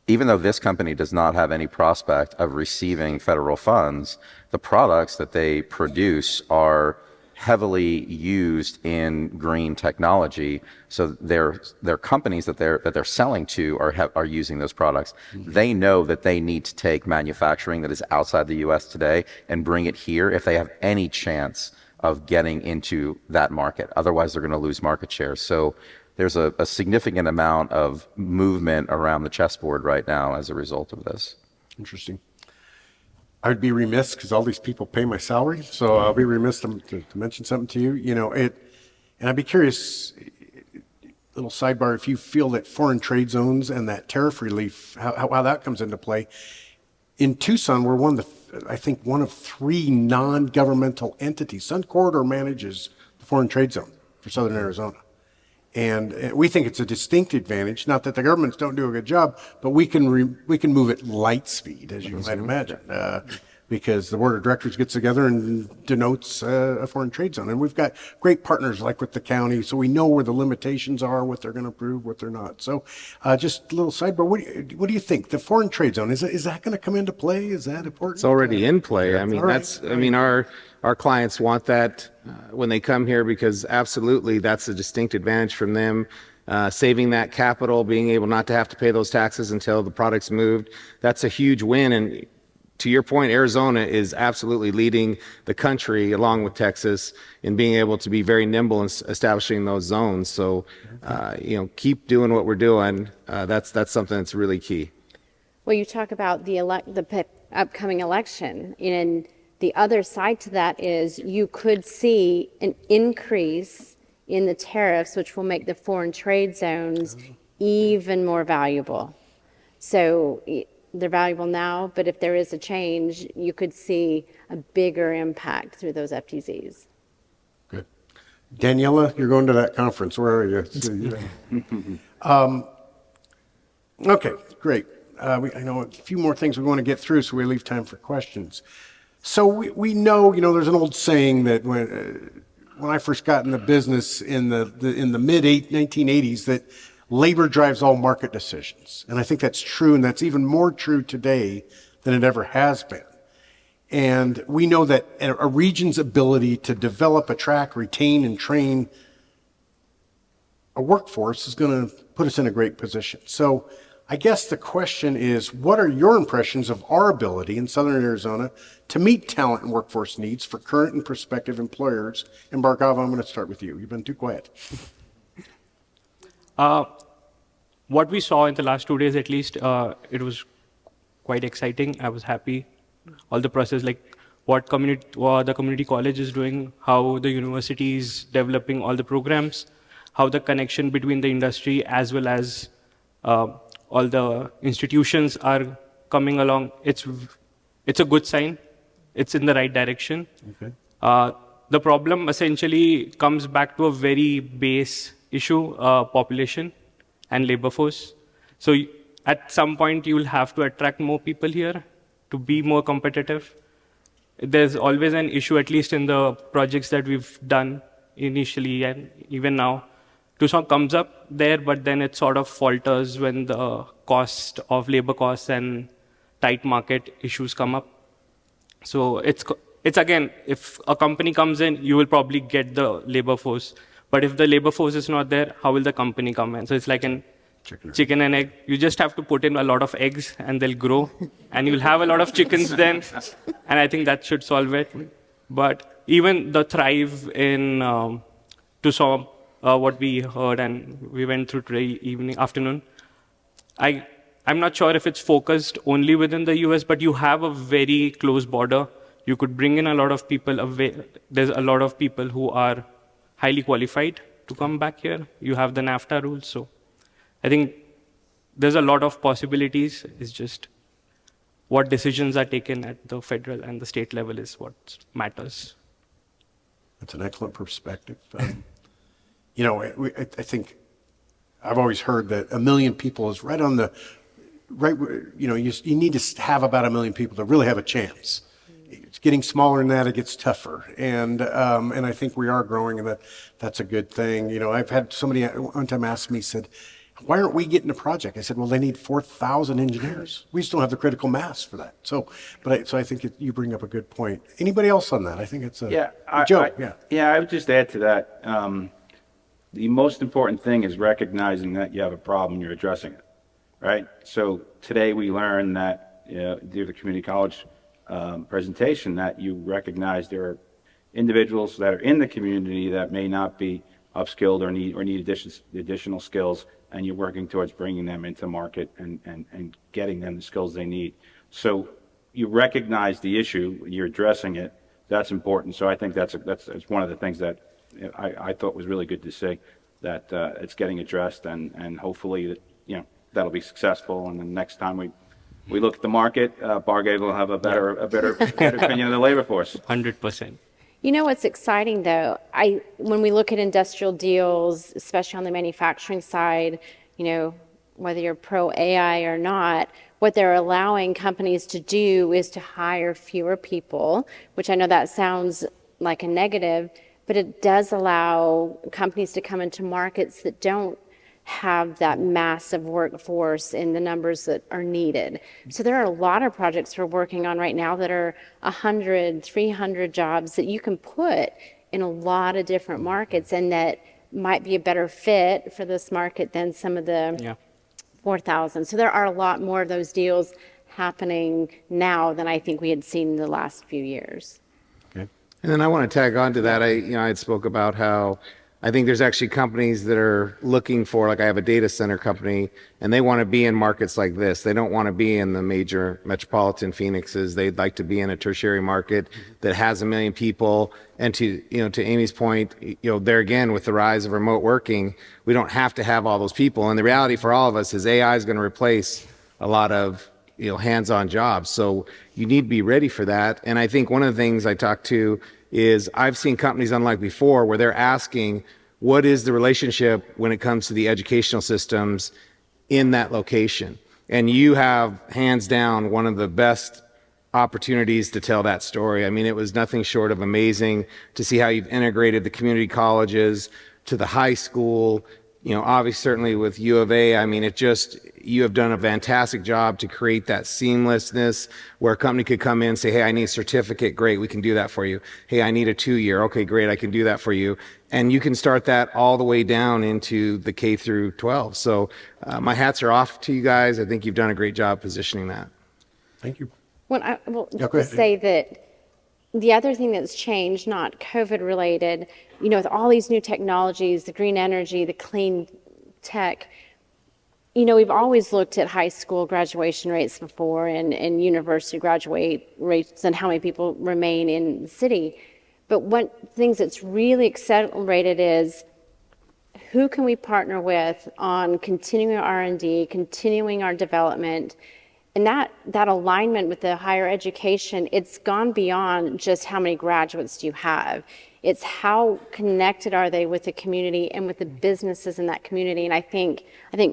even though this company does not have any prospect of receiving federal funds, the products that they produce are heavily used in green technology. So their companies that they're selling to are using those products. Mm-hmm. They know that they need to take manufacturing that is outside the U.S. today and bring it here if they have any chance of getting into that market. Otherwise, they're going to lose market share. So there's a significant amount of movement around the chessboard right now as a result of this. Interesting. I would be remiss, because all these people pay my salary, so I'll be remiss to mention something to you. And I'd be curious, little sidebar, if you feel that foreign trade zones and that tariff relief, how that comes into play. In Tucson, we're one of three non-governmental entities. Sun Corridor manages the foreign trade zone for Southern Arizona. And we think it's a distinct advantage, not that the governments don't do a good job, but we can move at light speed, as you might imagine, because the board of directors gets together and denotes a foreign trade zone. And we've got great partners like with the county, so we know where the limitations are, what they're going to approve, what they're not. So just a little sidebar, what do you think? The foreign trade zone, is that going to come into play? Is that important? It's already in play. I mean, Right. our clients want that when they come here, because absolutely that's a distinct advantage from them. Saving that capital, being able not to have to pay those taxes until the product's moved, that's a huge win. And to your point, Arizona is absolutely leading the country along with Texas in being able to be very nimble in establishing those zones. So, keep doing what we're doing. That's something that's really key. Well, you talk about the upcoming election, and the other side to that is you could see an increase in the tariffs, which will make the foreign trade zones even more valuable. So they're valuable now, but if there is a change, you could see a bigger impact through those FTZs. Good. Daniela, you're going to that conference. Where are you? Okay, great. I know a few more things we want to get through, so we leave time for questions. So we know, there's an old saying that when I first got in the business in the mid 1980s, that labor drives all market decisions. And I think that's true, and that's even more true today than it ever has been. And we know that a region's ability to develop, attract, retain, and train a workforce is going to put us in a great position. So I guess the question is, what are your impressions of our ability in Southern Arizona to meet talent and workforce needs for current and prospective employers? And Bhargava, I'm going to start with you. You've been too quiet. What we saw in the last 2 days, at least, it was quite exciting. I was happy. All the process, like what the community college is doing, how the university is developing all the programs, how the connection between the industry as well as all the institutions are coming along. It's a good sign. It's in the right direction. Okay. The problem essentially comes back to a very base issue, population and labor force. So at some point, you will have to attract more people here to be more competitive. There's always an issue, at least in the projects that we've done initially and even now. Tucson comes up there, but then it sort of falters when the cost of labor costs and tight market issues come up. So it's again, if a company comes in, you will probably get the labor force. But if the labor force is not there, how will the company come in? So it's like an chicken and egg. You just have to put in a lot of eggs and they'll grow. And you'll have a lot of chickens then. And I think that should solve it. But even the Thrive in Tucson, what we heard and we went through today afternoon, I'm not sure if it's focused only within the US, but you have a very close border. You could bring in a lot of people. There's a lot of people who are highly qualified to come back here. You have the NAFTA rules. So I think there's a lot of possibilities. It's just what decisions are taken at the federal and the state level is what matters. That's an excellent perspective. I think I've always heard that 1 million people is right on the right. You need to have about 1 million people to really have a chance. It's getting smaller than that, it gets tougher. And I think we are growing, and that's a good thing. I've had somebody one time ask me, said, why aren't we getting a project? I said, well, they need 4,000 engineers. We just don't have the critical mass for that. So I think you bring up a good point. Anybody else on that? I think it's Joe. I would just add to that. The most important thing is recognizing that you have a problem, you're addressing it, right? So today we learned that through the community college presentation that you recognize there are individuals that are in the community that may not be upskilled or need additional skills, and you're working towards bringing them into market and getting them the skills they need. So you recognize the issue, you're addressing it. That's important. So I think that's one of the things that I thought was really good to see, that it's getting addressed, and hopefully that'll be successful. And then next time we look at the market, Bargate will have a better opinion of the labor force. 100%. You know what's exciting though? When we look at industrial deals, especially on the manufacturing side, whether you're pro AI or not, what they're allowing companies to do is to hire fewer people, which I know that sounds like a negative, but it does allow companies to come into markets that don't have that massive workforce in the numbers that are needed. So there are a lot of projects we're working on right now that are 100, 300 jobs that you can put in a lot of different markets, and that might be a better fit for this market than some of the 4,000. So there are a lot more of those deals happening now than I think we had seen in the last few years. Okay. And then I want to tag on to that. I had spoke about how I think there's actually companies that are looking for, like I have a data center company, and they want to be in markets like this. They don't want to be in the major metropolitan Phoenixes. They'd like to be in a tertiary market that has 1 million people. And to Amy's point, there again, with the rise of remote working, we don't have to have all those people. And the reality for all of us is AI is going to replace a lot of hands-on jobs. So you need to be ready for that. And I think one of the things I talked to is I've seen companies unlike before where they're asking, what is the relationship when it comes to the educational systems in that location? And you have, hands down, one of the best opportunities to tell that story. I mean, it was nothing short of amazing to see how you've integrated the community colleges to the high school. Obviously, certainly with U of A, I mean, you have done a fantastic job to create that seamlessness where a company could come in and say, hey, I need a certificate. Great, we can do that for you. Hey, I need a 2-year. Okay, great, I can do that for you. And you can start that all the way down into the K through 12. So my hats are off to you guys. I think you've done a great job positioning that. Thank you. Well, I will say that the other thing that's changed, not COVID related, with all these new technologies, the green energy, the clean tech, we've always looked at high school graduation rates before and university graduate rates and how many people remain in the city. But one things that's really accelerated is who can we partner with on continuing our R&D, continuing our development, and that alignment with the higher education, it's gone beyond just how many graduates do you have. It's how connected are they with the community and with the businesses in that community. And I think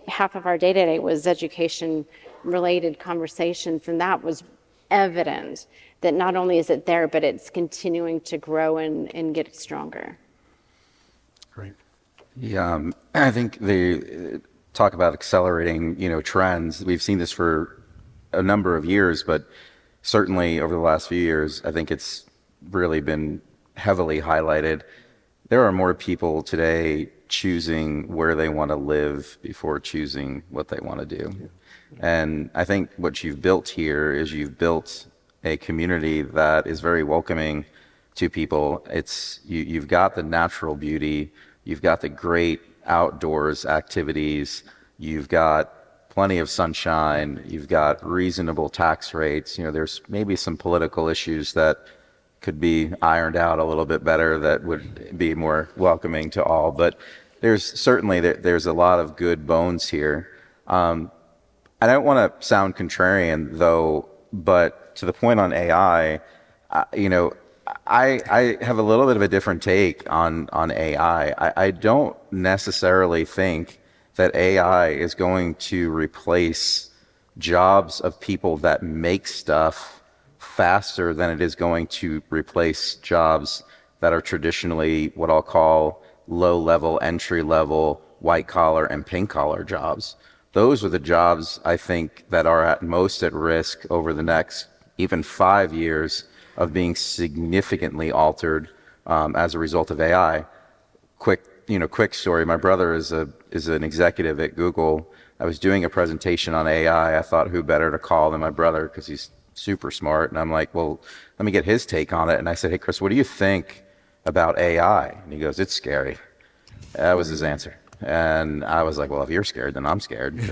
half of our day today was education-related conversations, and that was evident that not only is it there, but it's continuing to grow and get stronger. Great. Yeah, I think they talk about accelerating, trends. We've seen this for a number of years, but certainly over the last few years, I think it's really been heavily highlighted. There are more people today choosing where they want to live before choosing what they want to do. And I think what you've built here is you've built a community that is very welcoming to people. You've got the natural beauty, you've got the great outdoors activities, you've got plenty of sunshine, you've got reasonable tax rates. There's maybe some political issues that could be ironed out a little bit better that would be more welcoming to all, but there's a lot of good bones here. I don't want to sound contrarian though, but to the point on AI, I have a little bit of a different take on AI. I don't necessarily think that AI is going to replace jobs of people that make stuff faster than it is going to replace jobs that are traditionally what I'll call low-level, entry-level, white-collar and pink-collar jobs. Those are the jobs, I think, that are at most at risk over the next even 5 years of being significantly altered as a result of AI. Quick story. My brother is an executive at Google. I was doing a presentation on AI. I thought, who better to call than my brother, because he's super smart. And I'm like, well, let me get his take on it. And I said, hey, Chris, what do you think about AI? And he goes, it's scary. That was his answer. And I was like, well, if you're scared, then I'm scared.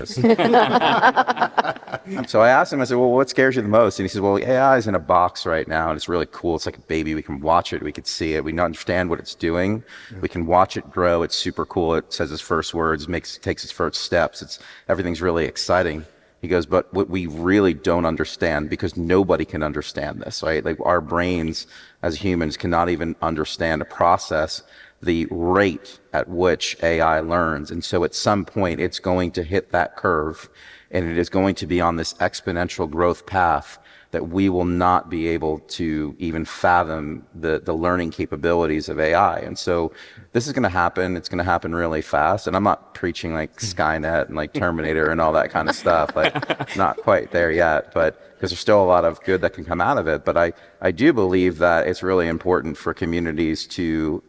So I asked him, I said, well, what scares you the most? And he said, well, AI is in a box right now, and it's really cool. It's like a baby. We can watch it. We can see it. We understand what it's doing. We can watch it grow. It's super cool. It says its first words, takes its first steps. Everything's really exciting. He goes, but what we really don't understand, because nobody can understand this, right? Like our brains as humans cannot even understand a process the rate at which AI learns. And so at some point it's going to hit that curve, and it is going to be on this exponential growth path that we will not be able to even fathom the learning capabilities of AI. And so this is going to happen. It's going to happen really fast. And I'm not preaching like Skynet and like Terminator and all that kind of stuff. Like, not quite there yet, but because there's still a lot of good that can come out of it. But I do believe that it's really important for communities to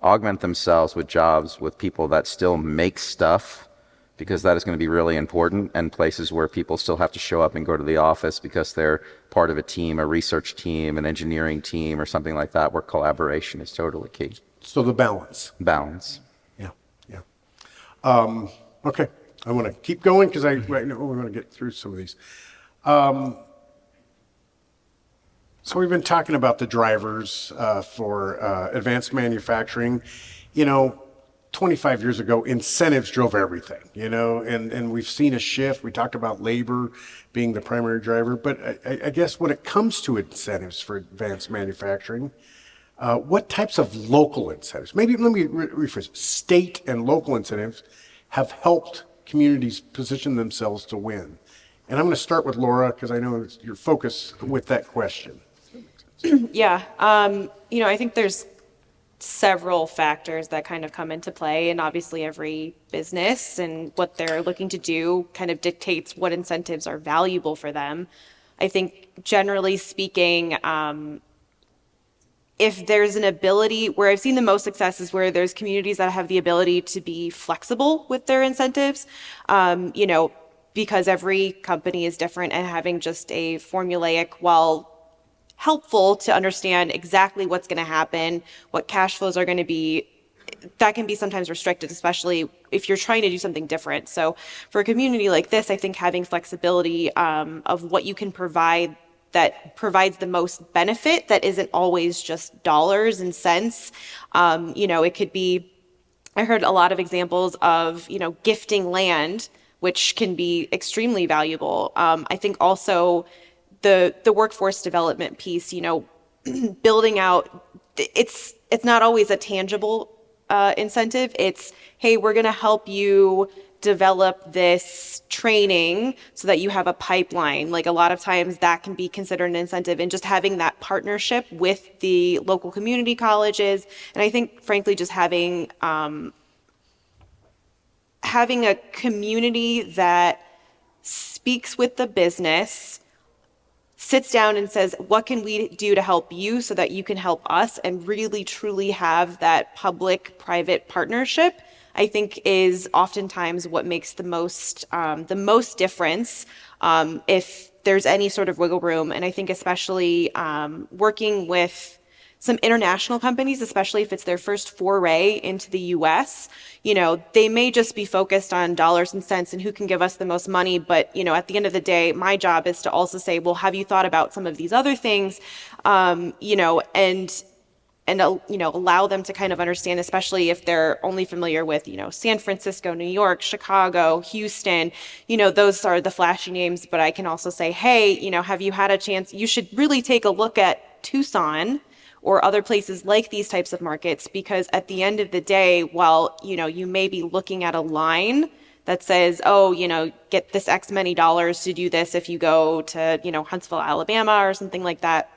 augment themselves with jobs with people that still make stuff, because that is going to be really important, and places where people still have to show up and go to the office because they're part of a team, a research team, an engineering team, or something like that, where collaboration is totally key. So the balance. Balance. Yeah. Okay. I want to keep going because I know we want to get through some of these. So we've been talking about the drivers for advanced manufacturing. 25 years ago, incentives drove everything, and we've seen a shift. We talked about labor being the primary driver, but I guess when it comes to incentives for advanced manufacturing, what types of local incentives, maybe let me rephrase, state and local incentives have helped communities position themselves to win? And I'm going to start with Laura, because I know it's your focus with that question. Yeah, I think there's several factors that kind of come into play, and obviously every business and what they're looking to do kind of dictates what incentives are valuable for them. I think generally speaking, if there's an ability, where I've seen the most success is where there's communities that have the ability to be flexible with their incentives, because every company is different, and having just a formulaic, while helpful to understand exactly what's going to happen, what cash flows are going to be, that can be sometimes restricted, especially if you're trying to do something different. So for a community like this, I think having flexibility of what you can provide that provides the most benefit, that isn't always just dollars and cents. It could be I heard a lot of examples of, gifting land, which can be extremely valuable. I think also the workforce development piece, building out, it's not always a tangible incentive. It's, hey, we're going to help you develop this training so that you have a pipeline. Like, a lot of times that can be considered an incentive, and just having that partnership with the local community colleges. And I think, frankly, just having a community that speaks with the business, sits down and says, what can we do to help you so that you can help us, and really truly have that public-private partnership, I think is oftentimes what makes the most difference, if there's any sort of wiggle room. And I think especially working with some international companies, especially if it's their first foray into the US, they may just be focused on dollars and cents and who can give us the most money. But, at the end of the day, my job is to also say, well, have you thought about some of these other things? And allow them to kind of understand, especially if they're only familiar with, San Francisco, New York, Chicago, Houston, those are the flashy names. But I can also say, hey, have you had a chance? You should really take a look at Tucson or other places like these types of markets, because at the end of the day, while, you may be looking at a line that says, oh, get this X many dollars to do this if you go to, Huntsville, Alabama, or something like that.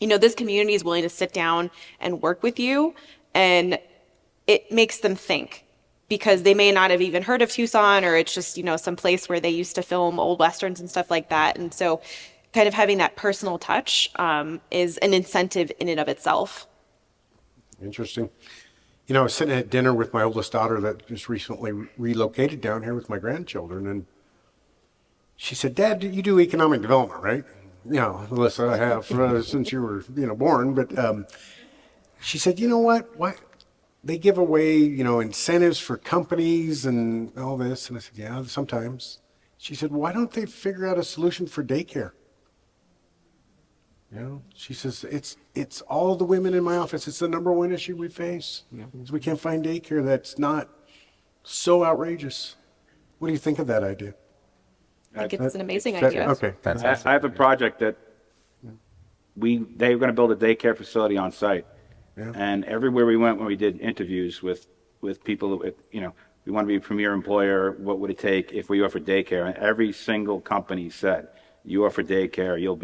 This community is willing to sit down and work with you, and it makes them think, because they may not have even heard of Tucson, or it's just, some place where they used to film old Westerns and stuff like that. And so kind of having that personal touch is an incentive in and of itself. Interesting. I was sitting at dinner with my oldest daughter that just recently relocated down here with my grandchildren, and she said, Dad, you do economic development, right? Melissa, I have since you were, born. But she said, what? They give away, incentives for companies and all this. And I said, yeah, sometimes. She said, why don't they figure out a solution for daycare? She says, it's all the women in my office. It's the number one issue we face. Is we can't find daycare that's not so outrageous. What do you think of that idea? I think it's an amazing idea. Okay, fantastic. I have a project that they're going to build a daycare facility on site. Yeah. And everywhere we went when we did interviews with people, we want to be a premier employer. What would it take if we offered daycare? And every single company said, you offer daycare, you'll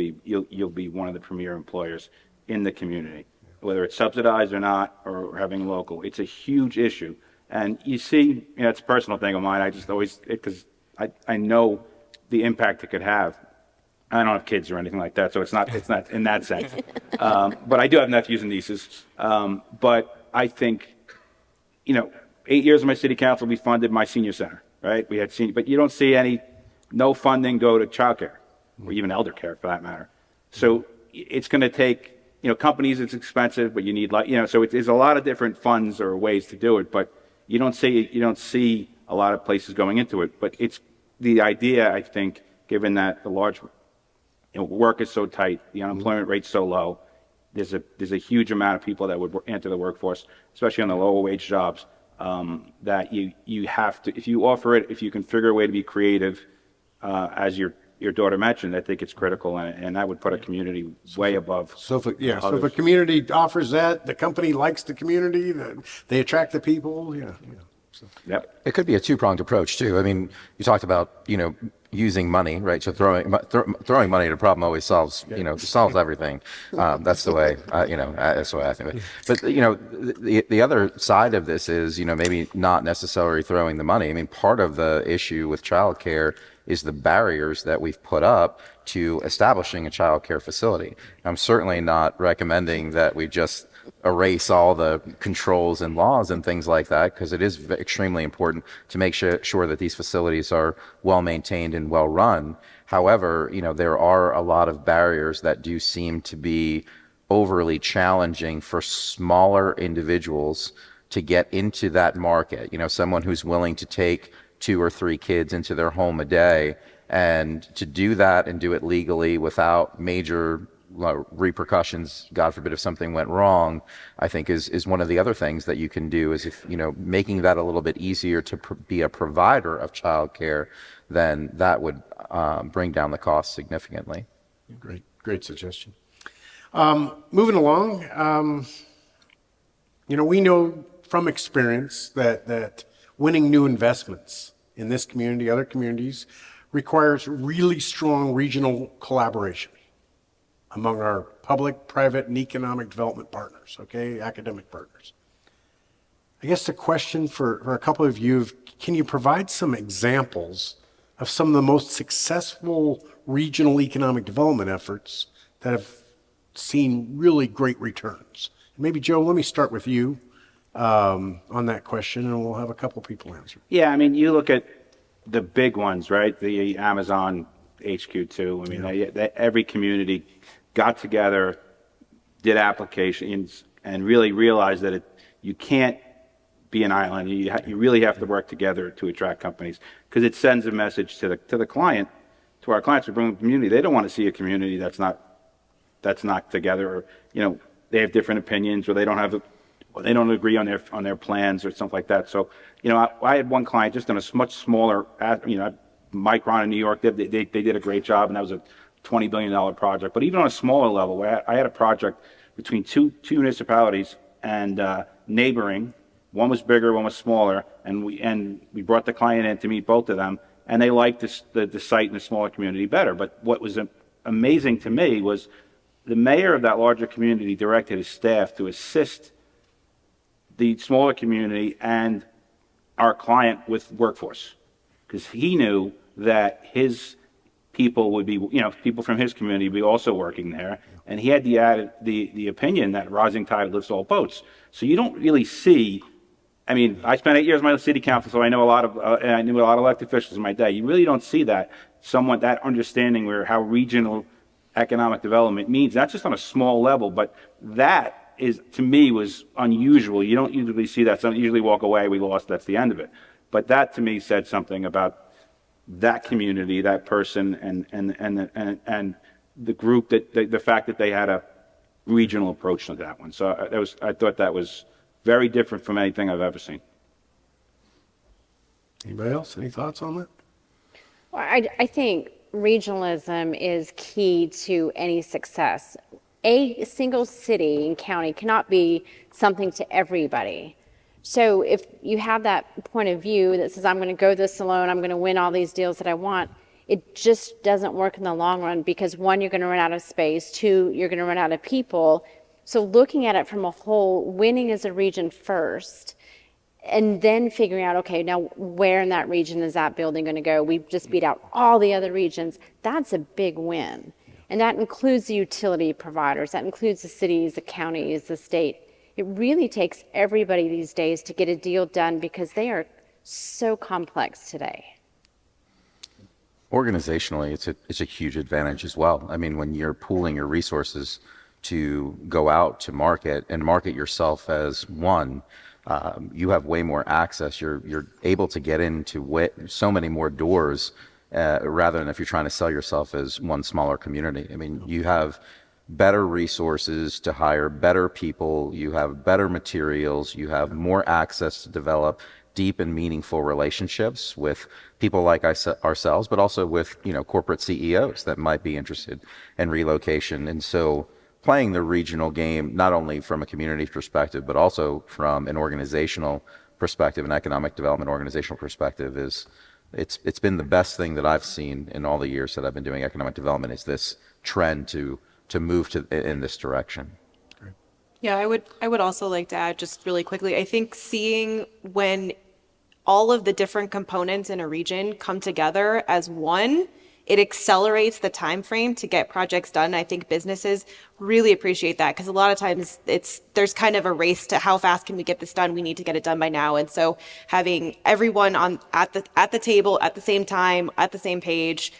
be one of the premier employers in the community, whether it's subsidized or not, or having local. It's a huge issue. And you see, it's a personal thing of mine. I just always, because I know the impact it could have. I don't have kids or anything like that, so it's not in that sense. But I do have nephews and nieces. But I think, 8 years of my city council, we funded my senior center, right? We had but you don't see no funding go to childcare, or even elder care for that matter. So it's going to take, companies, it's expensive, but you need so there's a lot of different funds or ways to do it, but you don't see a lot of places going into it. But it's the idea, I think, given that the large work is so tight, the unemployment rate's so low, there's a huge amount of people that would enter the workforce, especially on the lower wage jobs, that you have to, if you offer it, if you can figure a way to be creative, as your daughter mentioned, I think it's critical, and that would put a community way above. So if a community offers that, the company likes the community, they attract the people. So. Yep. It could be a two-pronged approach too. I mean, you talked about using money, right? So throwing money at a problem always solves everything. That's the way that's the way I think of it. But the other side of this is maybe not necessarily throwing the money. I mean, part of the issue with childcare is the barriers that we've put up to establishing a childcare facility. I'm certainly not recommending that we just erase all the controls and laws and things like that, because it is extremely important to make sure that these facilities are well maintained and well run. However, there are a lot of barriers that do seem to be overly challenging for smaller individuals to get into that market. Someone who's willing to take 2 or 3 kids into their home a day, and to do that and do it legally without major repercussions, God forbid, if something went wrong, I think is one of the other things that you can do is if, making that a little bit easier to be a provider of childcare, then that would bring down the cost significantly. Great suggestion. Moving along, we know from experience that winning new investments in this community, other communities, requires really strong regional collaboration among our public, private, and economic development partners, academic partners. I guess the question for a couple of you, can you provide some examples of some of the most successful regional economic development efforts that have seen really great returns? Maybe, Joe, let me start with you on that question, and we'll have a couple people answer. Yeah, I mean, you look at the big ones, right? The Amazon HQ2. I mean, every community got together, did applications, and really realized that you can't be an island. You really have to work together to attract companies because it sends a message to the client, to our clients, to bring the community. They don't want to see a community that's not together, or they have different opinions, or they don't agree on their plans or something like that. So, I had one client just on a much smaller, Micron in New York. They did a great job, and that was a $20 billion project. But even on a smaller level, I had a project between two municipalities and neighboring. One was bigger, one was smaller, and we brought the client in to meet both of them, and they liked the site in the smaller community better. But what was amazing to me was the mayor of that larger community directed his staff to assist the smaller community and our client with workforce, because he knew that his people would be, people from his community would be also working there, and he had the opinion that rising tide lifts all boats. So you don't really see. I mean, I spent 8 years in my city council, so I know I knew a lot of elected officials in my day. You really don't see that understanding how regional economic development means. That's just on a small level, but that is, to me, was unusual. You don't usually see that. Some usually walk away, we lost, that's the end of it. But that, to me, said something about that community, that person, and the group, the fact that they had a regional approach to that one. So I thought that was very different from anything I've ever seen. Anybody else? Any thoughts on that? Well, I think regionalism is key to any success. A single city and county cannot be something to everybody. So if you have that point of view that says, I'm going to go this alone, I'm going to win all these deals that I want, it just doesn't work in the long run because one, you're going to run out of space, two, you're going to run out of people. So looking at it from a whole, winning as a region first, and then figuring out, okay, now where in that region is that building going to go? We've just beat out all the other regions. That's a big win. And that includes the utility providers. That includes the cities, the counties, the state. It really takes everybody these days to get a deal done because they are so complex today. Organizationally, it's a huge advantage as well. I mean, when you're pooling your resources to go out to market and market yourself as one, you have way more access. You're able to get into so many more doors rather than if you're trying to sell yourself as one smaller community. I mean, you have better resources to hire better people, you have better materials, you have more access to develop deep and meaningful relationships with people like ourselves, but also with corporate CEOs that might be interested in relocation. And so playing the regional game, not only from a community perspective, but also from an organizational perspective, an economic development organizational perspective, it's been the best thing that I've seen in all the years that I've been doing economic development, is this trend to move in this direction. Yeah, I would also like to add just really quickly, I think seeing when all of the different components in a region come together as one, it accelerates the time frame to get projects done. I think businesses really appreciate that because a lot of times there's kind of a race to how fast can we get this done? We need to get it done by now. And so having everyone at the table at the same time, at the same page,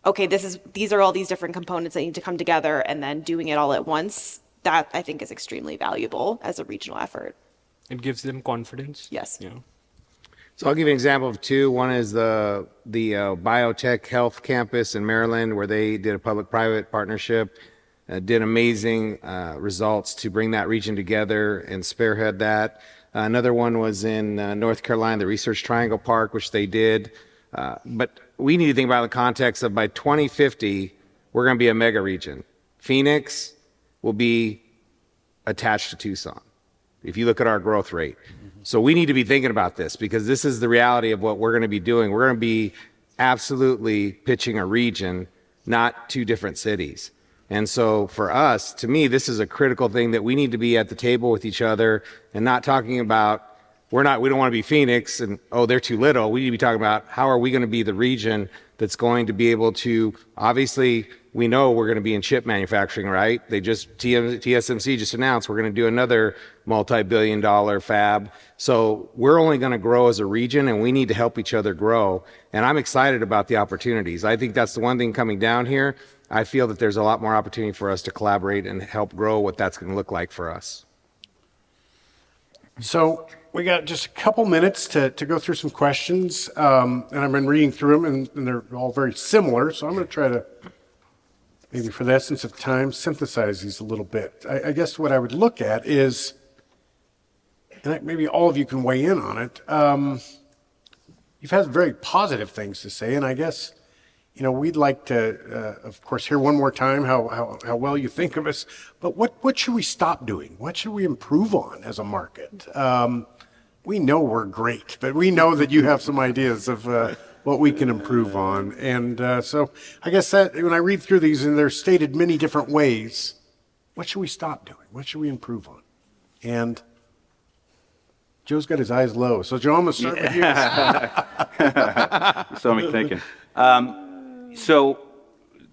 okay, these are all these different components that need to come together, and then doing it all at once, that I think is extremely valuable as a regional effort. It gives them confidence. Yes. Yeah. So I'll give you an example of two. One is the biotech health campus in Maryland, where they did a public-private partnership. did amazing results to bring that region together and spearhead that. Another one was in North Carolina, the Research Triangle Park, which they did. But we need to think about the context of by 2050, we're going to be a mega region. Phoenix will be attached to Tucson, if you look at our growth rate. So we need to be thinking about this because this is the reality of what we're going to be doing. We're going to be absolutely pitching a region, not two different cities. And so for us, to me, this is a critical thing that we need to be at the table with each other and not talking about, we don't want to be Phoenix and, oh, they're too little. We need to be talking about how are we going to be the region that's going to be able to, obviously, we know we're going to be in chip manufacturing, right? TSMC just announced we're going to do another multi-billion-dollar fab. So we're only going to grow as a region, and we need to help each other grow. And I'm excited about the opportunities. I think that's the one thing coming down here. I feel that there's a lot more opportunity for us to collaborate and help grow what that's going to look like for us. So we got just a couple minutes to go through some questions, and I've been reading through them, and they're all very similar. So I'm going to try to, maybe for the essence of time, synthesize these a little bit. I guess what I would look at is, and maybe all of you can weigh in on it. You've had very positive things to say, and I guess, we'd like to, of course, hear one more time how well you think of us. But what should we stop doing? What should we improve on as a market? We know we're great, but we know that you have some ideas of what we can improve on. And so I guess that when I read through these, and they're stated many different ways, what should we stop doing? What should we improve on? And Joe's got his eyes low. So Joe, I'm going to start with you. So I'm thinking. So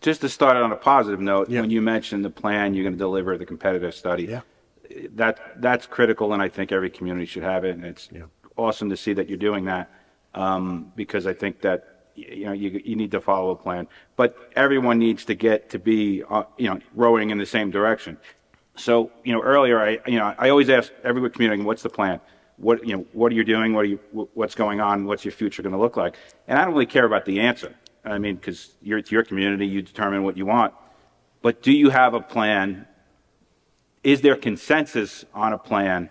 just to start on a positive note, when you mentioned the plan, you're going to deliver the competitive study. That's critical, and I think every community should have it. And it's awesome to see that you're doing that because I think that you need to follow a plan. But everyone needs to get to be rowing in the same direction. So earlier I always ask every community, what's the plan? What are you doing? What's going on? What's your future going to look like? And I don't really care about the answer. I mean, because it's your community, you determine what you want. But do you have a plan? Is there consensus on a plan?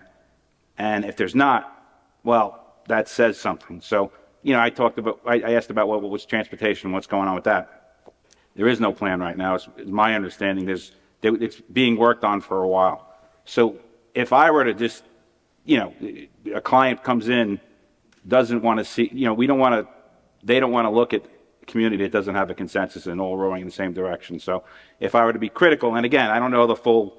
And if there's not, well, that says something. So, I asked about what was transportation, what's going on with that. There is no plan right now. It's my understanding it's being worked on for a while. So if I were to just, a client comes in, doesn't want to see, they don't want to look at a community that doesn't have a consensus and all rowing in the same direction. So if I were to be critical, and again, I don't know the full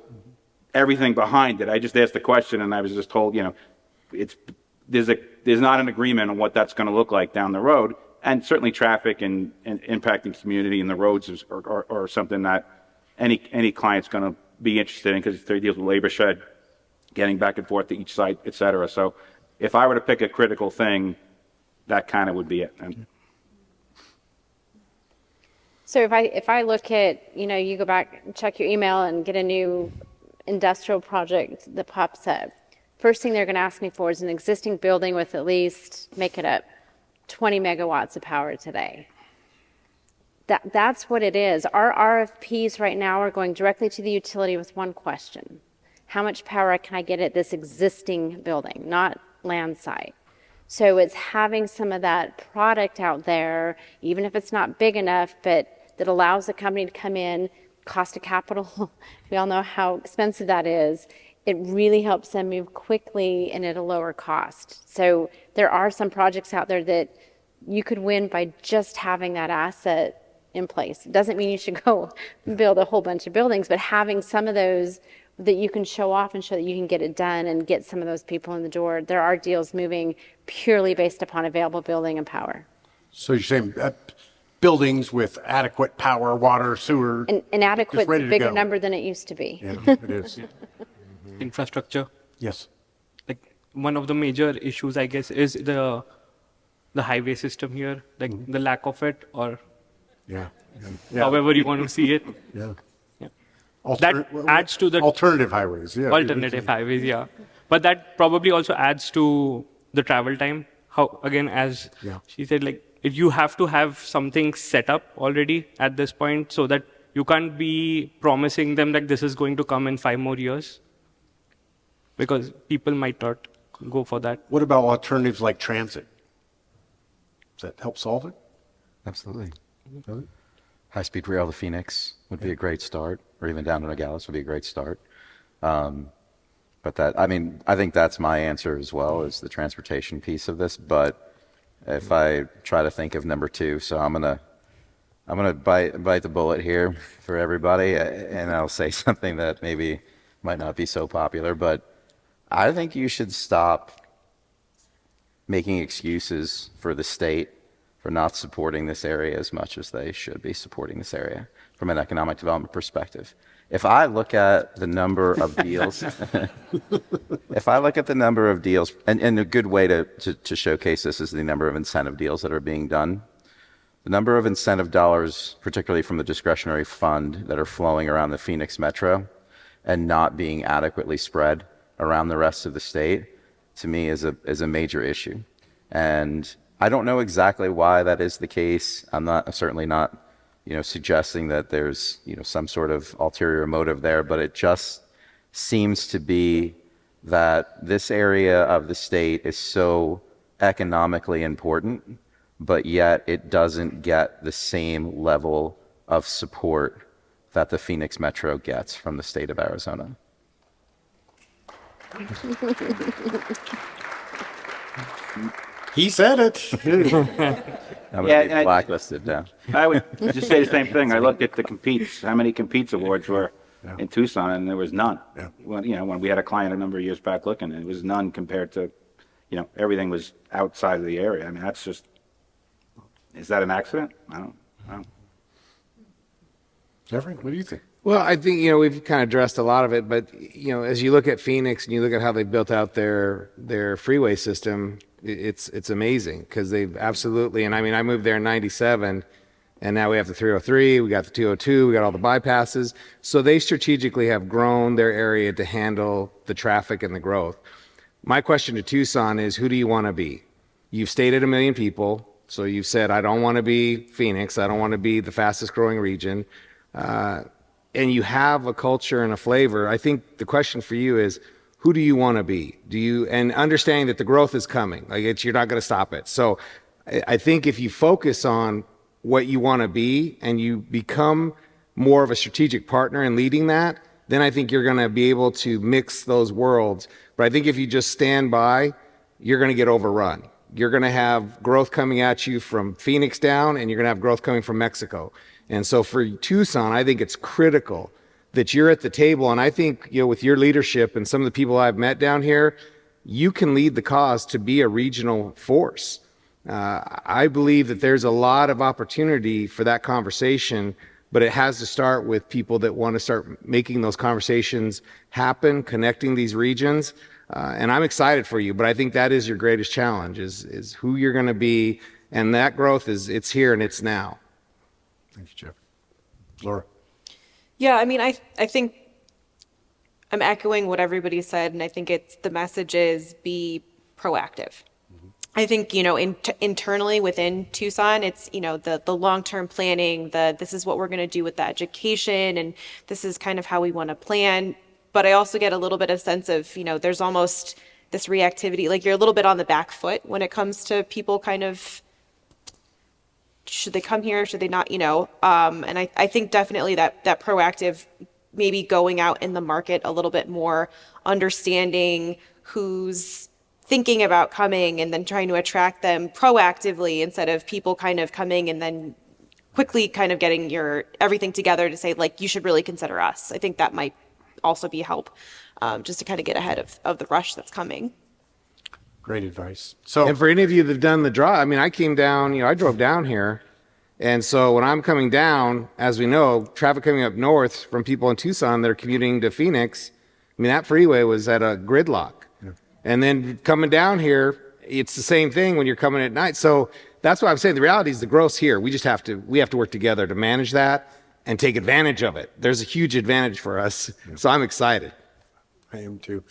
everything behind it. I just asked the question, and I was just told, there's not an agreement on what that's going to look like down the road, and certainly traffic and impacting community and the roads are something that any client's going to be interested in because they deal with labor shed, getting back and forth to each site, et cetera. So if I were to pick a critical thing, that kind of would be it. So if I look at, you go back and check your email and get a new industrial project that pops up, first thing they're going to ask me for is an existing building with at least, make it up, 20 megawatts of power today. That's what it is. Our RFPs right now are going directly to the utility with one question. How much power can I get at this existing building, not land site? So it's having some of that product out there, even if it's not big enough, but that allows the company to come in, cost of capital, we all know how expensive that is. It really helps them move quickly and at a lower cost. So there are some projects out there that you could win by just having that asset in place. It doesn't mean you should go build a whole bunch of buildings, but having some of those that you can show off and show that you can get it done and get some of those people in the door. There are deals moving purely based upon available building and power. So you're saying buildings with adequate power, water, sewer. And adequate is a bigger number than it used to be. Yeah, it is. Infrastructure. Yes. Like one of the major issues, I guess, is the highway system here, like the lack of it, or however you want to see it. Yeah. That adds to the alternative highways. Yeah. Alternative highways, yeah. But that probably also adds to the travel time. How, again, as she said, like you have to have something set up already at this point so that you can't be promising them that this is going to come in 5 more years, because people might not go for that. What about alternatives like transit? Does that help solve it? Absolutely. High-speed rail to Phoenix would be a great start, or even down to Nogales would be a great start. But I think that's my answer as well, is the transportation piece of this. But if I try to think of number 2, so I'm gonna bite the bullet here for everybody, and I'll say something that maybe might not be so popular, but I think you should stop making excuses for the state for not supporting this area as much as they should be supporting this area from an economic development perspective. If I look at the number of deals, and a good way to showcase this is the number of incentive deals that are being done. The number of incentive dollars, particularly from the discretionary fund, that are flowing around the Phoenix metro and not being adequately spread around the rest of the state, to me is a major issue. And I don't know exactly why that is the case. I'm certainly not, suggesting that there's, some sort of ulterior motive there, but it just seems to be that this area of the state is so economically important, but yet it doesn't get the same level of support that the Phoenix metro gets from the state of Arizona. He said it. I'm going to be blacklisted now. I would just say the same thing. I looked at how many competes awards were in Tucson, and there was none. Yeah. When we had a client a number of years back looking, it was none compared to, everything was outside of the area. I mean, that's just, is that an accident? I don't know. Jeffrey, what do you think? Well, I think, we've kind of addressed a lot of it, but, as you look at Phoenix and you look at how they built out their freeway system, it's amazing, because they've absolutely, and I moved there in 97, and now we have the 303, we got the 202, we got all the bypasses. So they strategically have grown their area to handle the traffic and the growth. My question to Tucson is, who do you want to be? You've stayed at 1 million people, so you've said, I don't want to be Phoenix, I don't want to be the fastest growing region. And you have a culture and a flavor. I think the question for you is, who do you want to be? And understanding that the growth is coming, you're not going to stop it. So I think if you focus on what you want to be and you become more of a strategic partner in leading that, then I think you're going to be able to mix those worlds. But I think if you just stand by, you're going to get overrun. You're going to have growth coming at you from Phoenix down, and you're going to have growth coming from Mexico. And so for Tucson, I think it's critical that you're at the table. And I think, with your leadership and some of the people I've met down here, you can lead the cause to be a regional force. I believe that there's a lot of opportunity for that conversation, but it has to start with people that want to start making those conversations happen, connecting these regions. And I'm excited for you, but I think that is your greatest challenge, is who you're going to be. And that growth it's here and it's now. Thank you, Jeff. Laura. Yeah, I think I'm echoing what everybody said, and I think the message is be proactive. Mm-hmm. I think, internally within Tucson, it's, the long-term planning, this is what we're going to do with the education, and this is kind of how we want to plan. But I also get a little bit of sense of, there's almost this reactivity, like you're a little bit on the back foot when it comes to people kind of, should they come here? Should they not? And I think definitely that proactive, maybe going out in the market a little bit more, understanding who's thinking about coming and then trying to attract them proactively instead of people kind of coming and then quickly kind of getting your everything together to say, you should really consider us. I think that might also be help, just to kind of get ahead of the rush that's coming. Great advice. And for any of you that have done the drive, I came down, I drove down here. And so when I'm coming down, as we know, traffic coming up north from people in Tucson that are commuting to Phoenix, that freeway was at a gridlock. Yeah. And then coming down here, it's the same thing when you're coming at night. So that's why I'm saying the reality is the growth's here. We have to work together to manage that and take advantage of it. There's a huge advantage for us. Yeah. So I'm excited. I am too.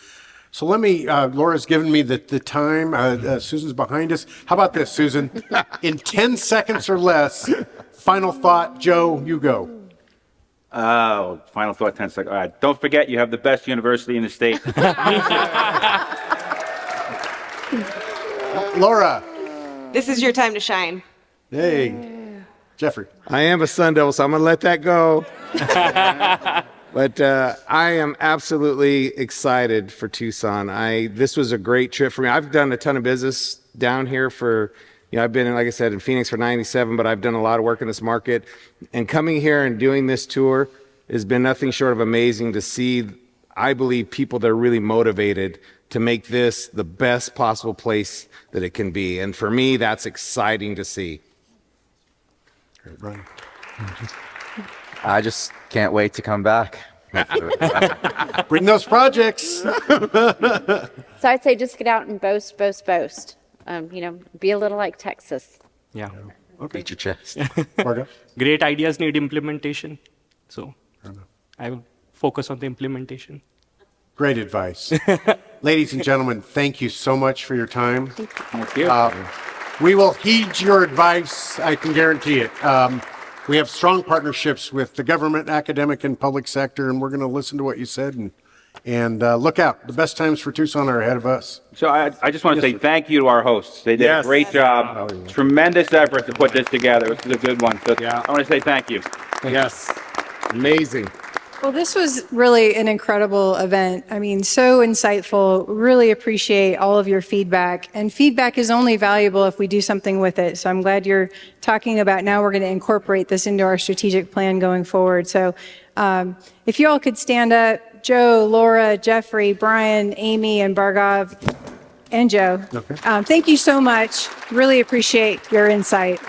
So let me, Laura's given me the time. Susan's behind us. How about this, Susan? In 10 seconds or less, final thought. Joe, you go. Oh, final thought, 10 seconds. All right. Don't forget, you have the best university in the state. Laura. This is your time to shine. Hey. Jeffrey. I am a Sun Devil, so I'm going to let that go. But I am absolutely excited for Tucson. This was a great trip for me. I've done a ton of business down here for, I've been, like I said, in Phoenix for 97, but I've done a lot of work in this market. And coming here and doing this tour has been nothing short of amazing to see, I believe, people that are really motivated to make this the best possible place that it can be. And for me, that's exciting to see. Great, Brian. I just can't wait to come back. Bring those projects. So I'd say just get out and boast, boast, boast. Be a little like Texas. Yeah. Beat your chest. Margo? Great ideas need implementation. So I will focus on the implementation. Great advice. Ladies and gentlemen, thank you so much for your time. Thank you. We will heed your advice, I can guarantee it. We have strong partnerships with the government, academic, and public sector, and we're going to listen to what you said and look out. The best times for Tucson are ahead of us. So I just want to say thank you to our hosts. They did a great job. Tremendous effort to put this together. This is a good one. So I want to say thank you. Yes. Amazing. Well, this was really an incredible event. I mean, so insightful. Really appreciate all of your feedback. And feedback is only valuable if we do something with it. So I'm glad you're talking about now we're going to incorporate this into our strategic plan going forward. So if you all could stand up, Joe, Laura, Jeffrey, Brian, Amy, and Bhargav, and Joe. Okay. Thank you so much. Really appreciate your insight.